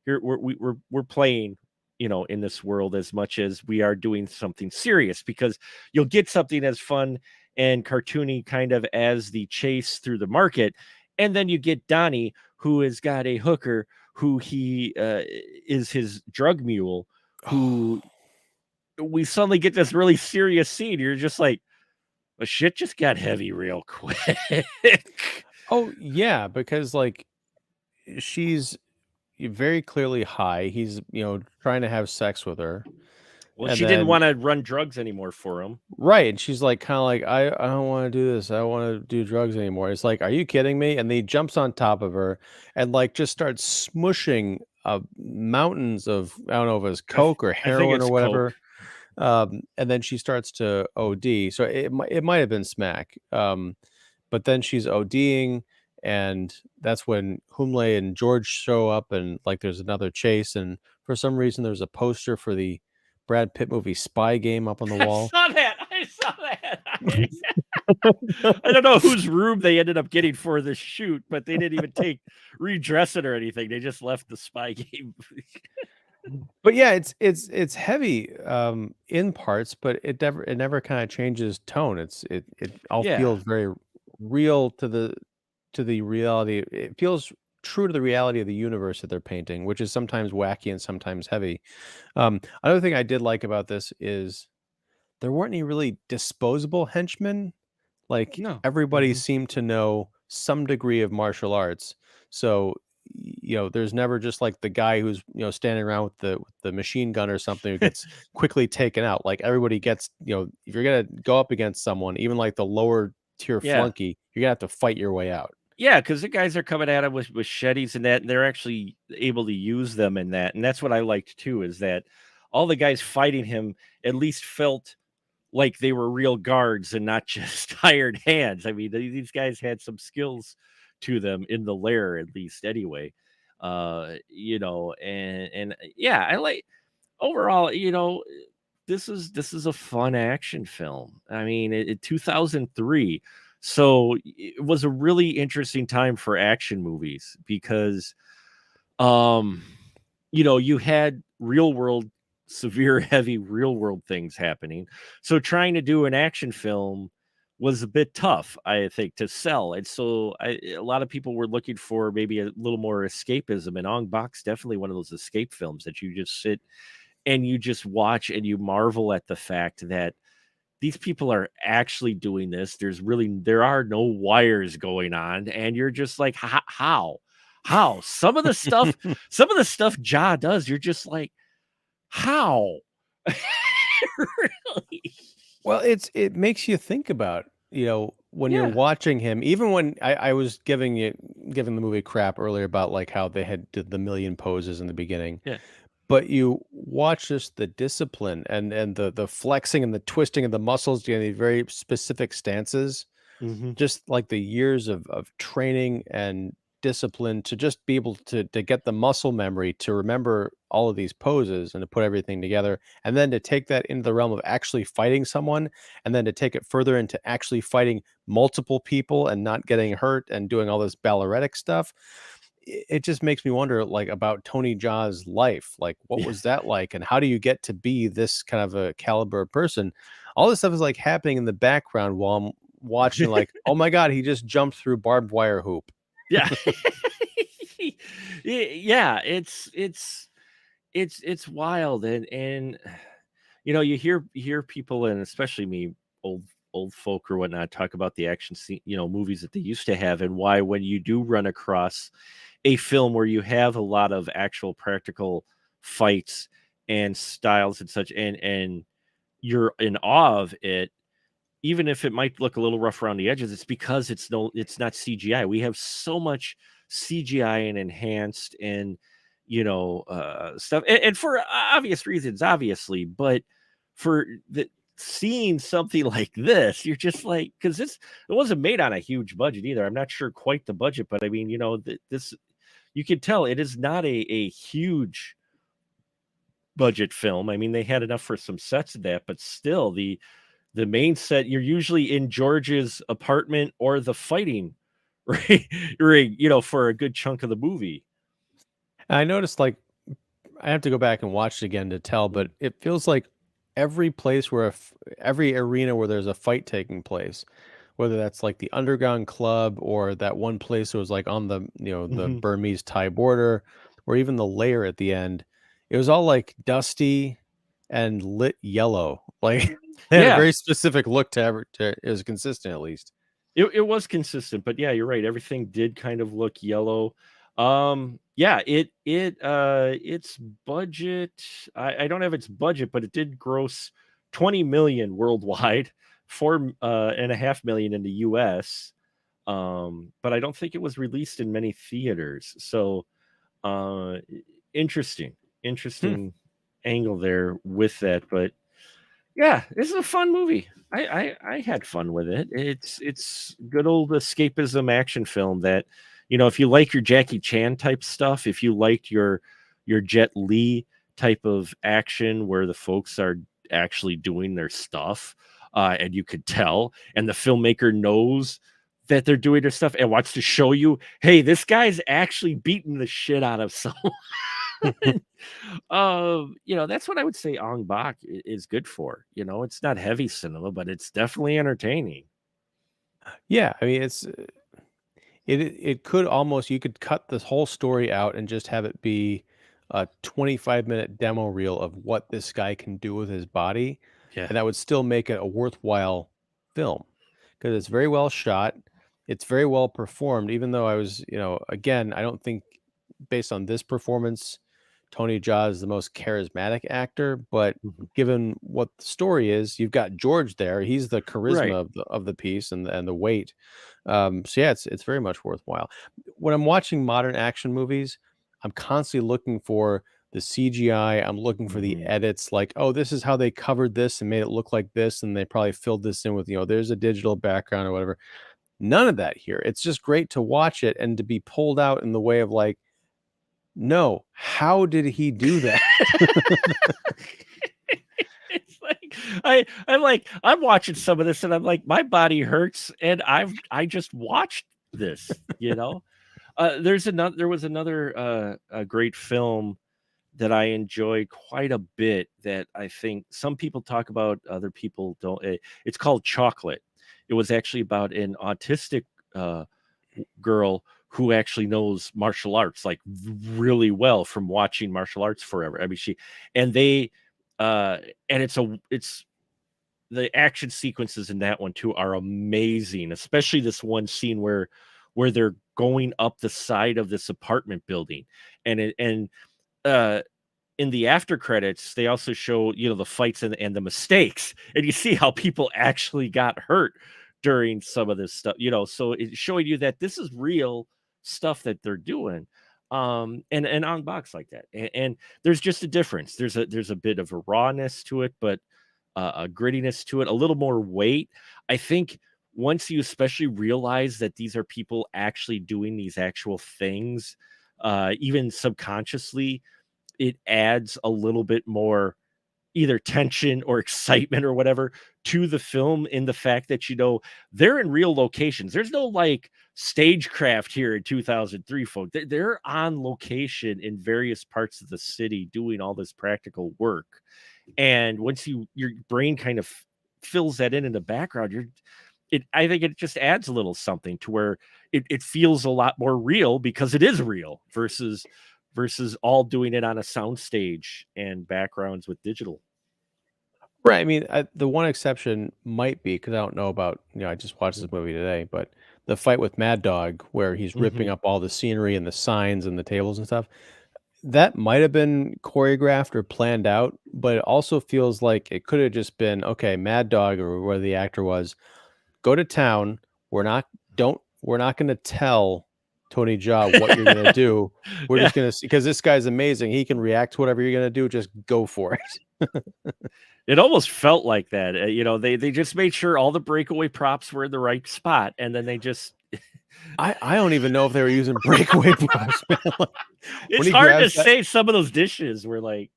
We're playing, in this world as much as we are doing something serious, because you'll get something as fun and cartoony kind of as the chase through the market, and then you get Donnie, who has got a hooker who he is his drug mule, who we suddenly get this really serious scene. You're just like, well, shit just got heavy real quick. oh yeah, because like she's very clearly high. He's trying to have sex with her, Well, and she didn't then want to run drugs anymore for him. right, and she's like kind of like I don't want to do this. I don't want to do drugs anymore. It's like, are you kidding me? And he jumps on top of her and like just starts smushing mountains of I don't know if it's coke or I think heroin or it's whatever. coke. And then she starts to OD. So it might have been smack. But then she's ODing, and that's when Humle and George show up, and like there's another chase, and for some reason there's a poster for the Brad Pitt movie Spy Game up on the I wall. saw that. I saw that. I don't know whose room they ended up getting for this shoot, but they didn't even redress it or anything. They just left the spy game. But yeah, it's heavy in parts, but it never kind of changes tone. It all Yeah. feels very real to the reality. It feels true to the reality of the universe that they're painting, which is sometimes wacky and sometimes heavy. Another thing I did like about this is there weren't any really disposable henchmen. Like, No. everybody Mhm. seemed to know some degree of martial arts. So, there's never just like the guy who's, standing around with the machine gun or something who gets quickly taken out. Like, everybody gets, if you're gonna go up against someone, even like the lower tier Yeah. flunky, you're gonna have to fight your way out. Yeah, because the guys are coming at him with machetes and that, and they're actually able to use them in that. And that's what I liked too, is that all the guys fighting him at least felt like they were real guards and not just hired hands. I mean, these guys had some skills to them in the lair, at least anyway. And yeah, I like overall, this is a fun action film. I mean, 2003. So it was a really interesting time for action movies because um you had real world, severe, heavy real world things happening. So trying to do an action film was a bit tough, I think, to sell. And so a lot of people were looking for maybe a little more escapism. And Ong Bak's definitely one of those escape films that you just sit and you just watch and you marvel at the fact that these people are actually doing this. There are no wires going on, and you're just like, how some of the stuff Jaa does, you're just like, how? Really? Well, it makes you think about, when you're Yeah, watching him, even when I was giving the movie crap earlier about, like, how they had did the million poses in the beginning, yeah. but you watch just the discipline and the flexing and the twisting of the muscles, the very specific stances. Mhm. Just like the years of training and discipline to just be able to get the muscle memory to remember all of these poses and to put everything together, and then to take that into the realm of actually fighting someone, and then to take it further into actually fighting multiple people and not getting hurt and doing all this balleritic stuff. It just makes me wonder, like, about Tony Jaa's life. Like, what Yeah. was that like, and how do you get to be this kind of a caliber person? All this stuff is, like, happening in the background while I'm watching, like, "Oh my god, he just jumped through barbed wire hoop." Yeah. Yeah, it's wild, and you hear people, and especially me, old folk or whatnot, talk about the action scene, movies that they used to have, and why when you do run across a film where you have a lot of actual practical fights and styles and such, and you're in awe of it, even if it might look a little rough around the edges, it's because it's not CGI. We have so much CGI and enhanced and stuff, and for obvious reasons, obviously, but for the seeing something like this, you're just like, because it wasn't made on a huge budget either. I'm not sure quite the budget, but I mean, this, you can tell it is not a huge budget film. I mean, they had enough for some sets of that, but still, the main set, you're usually in George's apartment or the fighting ring, for a good chunk of the movie. I noticed, like, I have to go back and watch it again to tell, but Mm. it feels like every place where every arena where there's a fight taking place, whether that's like the underground club or that one place that was like on the the Mhm. Burmese Thai border, or even the lair at the end, it was all like dusty and lit yellow. Like they had a Yeah, very specific look to it was consistent at least. it was consistent, but yeah, you're right. Everything did kind of look yellow. Yeah, its budget, I don't have its budget, but it did gross 20 million worldwide, 4.5 million in the US. But I don't think it was released in many theaters. So uh interesting, Hmm. interesting angle there with that. But yeah, this is a fun movie. I had fun with it. It's good old escapism action film that, if you like your Jackie Chan type stuff, if you liked your Jet Li type of action where the folks are actually doing their stuff, and you could tell, and the filmmaker knows that they're doing their stuff and wants to show you, hey, this guy's actually beating the shit out of someone. That's what I would say Ong Bak is good for. It's not heavy cinema, but it's definitely entertaining. Yeah, I mean it could almost, you could cut this whole story out and just have it be a 25-minute demo reel of what this guy can do with his body, Yeah. and that would still make it a worthwhile film because it's very well shot, it's very well performed, even though I was, again, I don't think based on this performance, Tony Jaa is the most charismatic actor, but Mhm. given what the story is, you've got George there. He's the charisma Right. of the piece and the weight. So yeah, it's very much worthwhile. When I'm watching modern action movies, I'm constantly looking for the CGI. I'm looking for the Mhm. edits, like, oh, this is how they covered this and made it look like this, and they probably filled this in with, there's a digital background or whatever. None of that here. It's just great to watch it and to be pulled out in the way of like, no, how did he do that? It's like I'm watching some of this and I'm like, my body hurts, and I just watched this. There was another a great film that I enjoyed quite a bit that I think some people talk about, other people don't. It's called Chocolate. It was actually about an autistic uh, girl who actually knows martial arts like really well from watching martial arts forever. I mean, and they, uh, and it's the action sequences in that one too are amazing, especially this one scene where they're going up the side of this apartment building, and uh in the after credits, they also show, the fights and the mistakes, and you see how people actually got hurt during some of this stuff, so it's showing you that this is real stuff that they're doing. And on box like that. And there's just a difference. There's a bit of a rawness to it, but a grittiness to it, a little more weight. I think once you especially realize that these are people actually doing these actual things, even subconsciously, it adds a little bit more either tension or excitement or whatever to the film, in the fact that they're in real locations. There's no like stagecraft here in 2003, folks. They're on location in various parts of the city doing all this practical work. And once your brain kind of fills that in the background, I think it just adds a little something to where it feels a lot more real, because it is real versus all doing it on a soundstage and backgrounds with digital. Right. I mean, the one exception might be, because I don't know about, I just watched this movie today, but the fight with Mad Dog, where he's ripping Mhm. up all the scenery and the signs and the tables and stuff, that might have been choreographed or planned out, but it also feels like it could have just been, okay, Mad Dog, or where the actor was, go to town. We're not going to tell Tony Jaa what you're going to do. We're Yeah. just going to, because this guy's amazing. He can react to whatever you're going to do. Just go for it. It almost felt like that. They just made sure all the breakaway props were in the right spot, and then they just I don't even know if they were using breakaway props, man. Like, when it's he hard to grabs that, say some of those dishes were like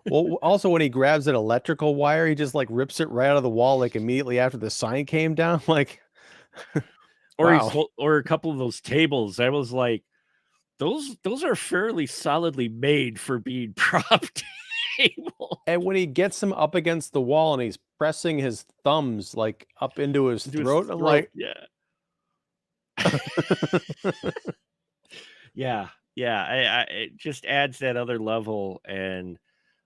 well, also when he grabs that electrical wire, he just like rips it right out of the wall, like immediately after the sign came down. Like, wow. or a couple of those tables. I was like, those are fairly solidly made for being prop tables. And when he gets him up against the wall and he's pressing his thumbs like up into his Into his throat, I'm throat, like, yeah. Yeah, yeah, it just adds that other level, and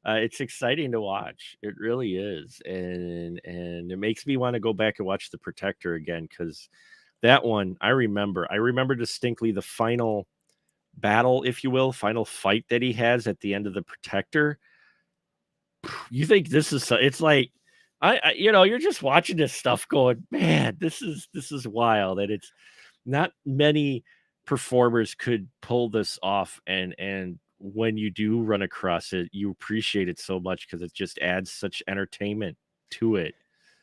it's exciting to watch. It really is, and it makes me want to go back and watch The Protector again, because that one I remember. I remember distinctly the final battle, if you will, final fight that he has at the end of The Protector. You think this is it's like you're just watching this stuff going, man, this is wild, and it's not many performers could pull this off, and when you do run across it, you appreciate it so much because it just adds such entertainment to it,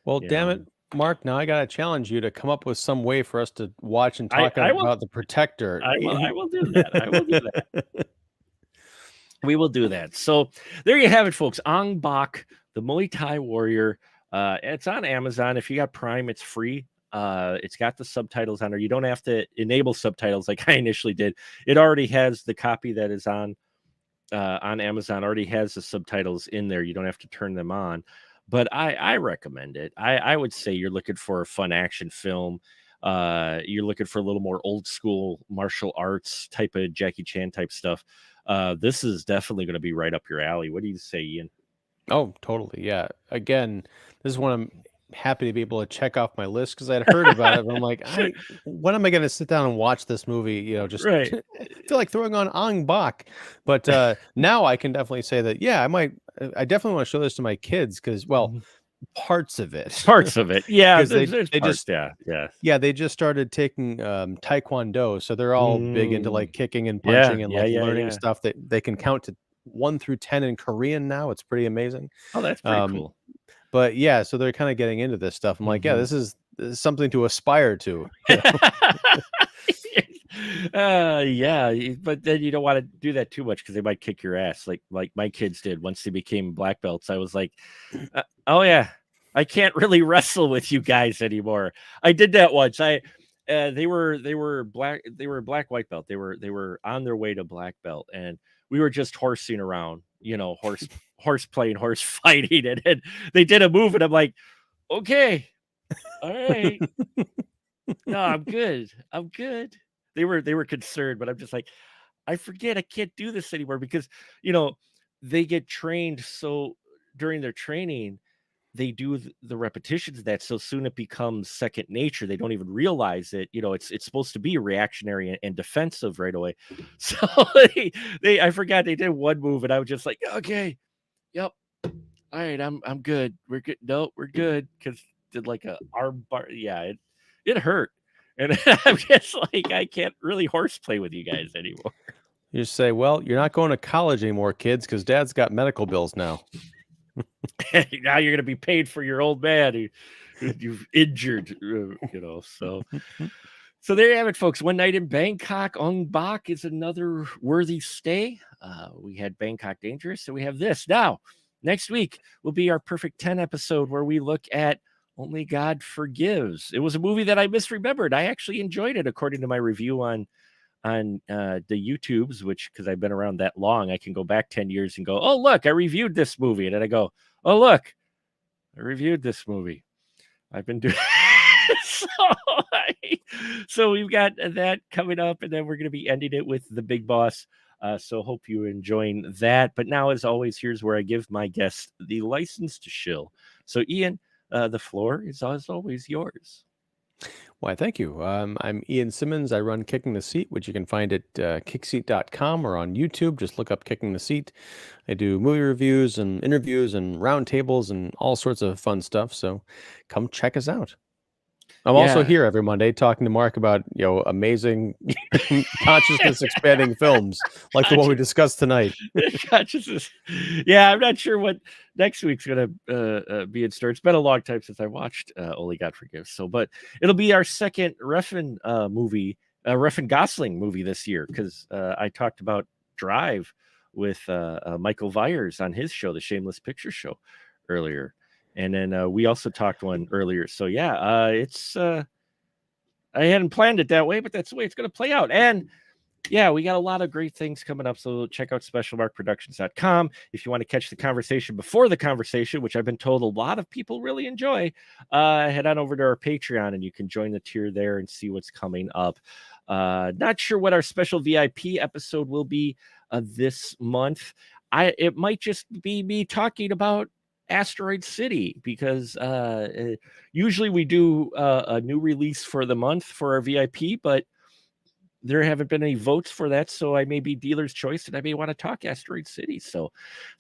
well, you damn know. it, Mark. Now I gotta challenge you to come up with some way for us to watch and I talk I will about The Protector. I will do that. I will do that. We will do that. So there you have it, folks. Ong Bak, the Muay Thai Warrior. It's on Amazon. If you got Prime, it's free. It's got the subtitles on there. You don't have to enable subtitles like I initially did. It already has the copy that is on Amazon. Already has the subtitles in there. You don't have to turn them on. But I recommend it. I would say you're looking for a fun action film. You're looking for a little more old school martial arts type of Jackie Chan type stuff. This is definitely going to be right up your alley. What do you say, Ian? Oh, totally. Yeah. Again, this is one I'm happy to be able to check off my list because I'd heard about it. But I'm like, when am I going to sit down and watch this movie? Just Right. feel like throwing on Ong Bak. But now I can definitely say that, yeah, I definitely want to show this to my kids because, well, Mhm. parts of it, Parts of it. Yeah, because there's they parts. just, Yeah, yeah. yeah, they just started taking Taekwondo. So they're all big into Mm. like kicking and Yeah, punching and yeah, like yeah, learning yeah. stuff that they can count to 1 through 10 in Korean now. It's pretty amazing. Oh, that's pretty Um, cool. but yeah, so they're kinda getting into this stuff. I'm like, yeah, Mhm. this is something to aspire to, Yeah, but then you don't want to do that too much because they might kick your ass, like my kids did once they became black belts. I was like, oh yeah, I can't really wrestle with you guys anymore. I did that once. They were black white belt. They were on their way to black belt, and we were just horsing around, horse playing, horse fighting, and they did a move, and I'm like, okay, all right. No, I'm good. I'm good. They were concerned, but I'm just like, I forget I can't do this anymore because, you know, they get trained so during their training, they do the repetitions of that so soon it becomes second nature. They don't even realize it. It's supposed to be reactionary and defensive right away. So I forgot they did one move, and I was just like, okay, yep, all right, I'm good. We're good. No, we're good, because did like a arm bar. Yeah, it hurt, and I'm just like, I can't really horseplay with you guys anymore. You just say, well, you're not going to college anymore, kids, because dad's got medical bills now. Now you're going to be paid for your old man who you've injured, So there you have it, folks. One night in Bangkok. Ong Bak is another worthy stay. We had Bangkok Dangerous, so we have this. Now, next week will be our Perfect 10 episode where we look at Only God Forgives. It was a movie that I misremembered. I actually enjoyed it, according to my review on the YouTubes, which, because I've been around that long, I can go back 10 years and go, oh, look, I reviewed this movie. And then I go, oh, look, I reviewed this movie. I've been doing so we've got that coming up, and then we're going to be ending it with The Big Boss. So hope you're enjoying that. But now, as always, here's where I give my guest the license to shill. So, Ian, the floor is, as always, yours. Why, thank you. I'm Ian Simmons. I run Kicking the Seat, which you can find at kickseat.com or on YouTube. Just look up Kicking the Seat. I do movie reviews and interviews and roundtables and all sorts of fun stuff. So come check us out. I'm also here every Monday talking to Mark about, amazing consciousness expanding films like the one we discussed tonight. Consciousness. Yeah, I'm not sure what next week's going to be in store. It's been a long time since I watched Only God Forgives. But it'll be our second Refn movie, Refn Gosling movie this year, because I talked about Drive with Michael Vyers on his show, the Shameless Picture Show, earlier. And then we also talked one earlier. So yeah, it's I hadn't planned it that way, but that's the way it's going to play out. And yeah, we got a lot of great things coming up. So check out specialmarkproductions.com. If you want to catch the conversation before the conversation, which I've been told a lot of people really enjoy, head on over to our Patreon and you can join the tier there and see what's coming up. Not sure what our special VIP episode will be this month. It might just be me talking about Asteroid City, because usually we do a new release for the month for our VIP, but there haven't been any votes for that, so I may be dealer's choice and I may want to talk Asteroid City. So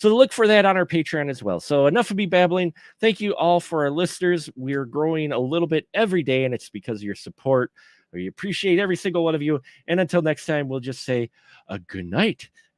look for that on our Patreon as well. So enough of me babbling. Thank you all for our listeners. We're growing a little bit every day, and it's because of your support. We appreciate every single one of you. And until next time, we'll just say a good night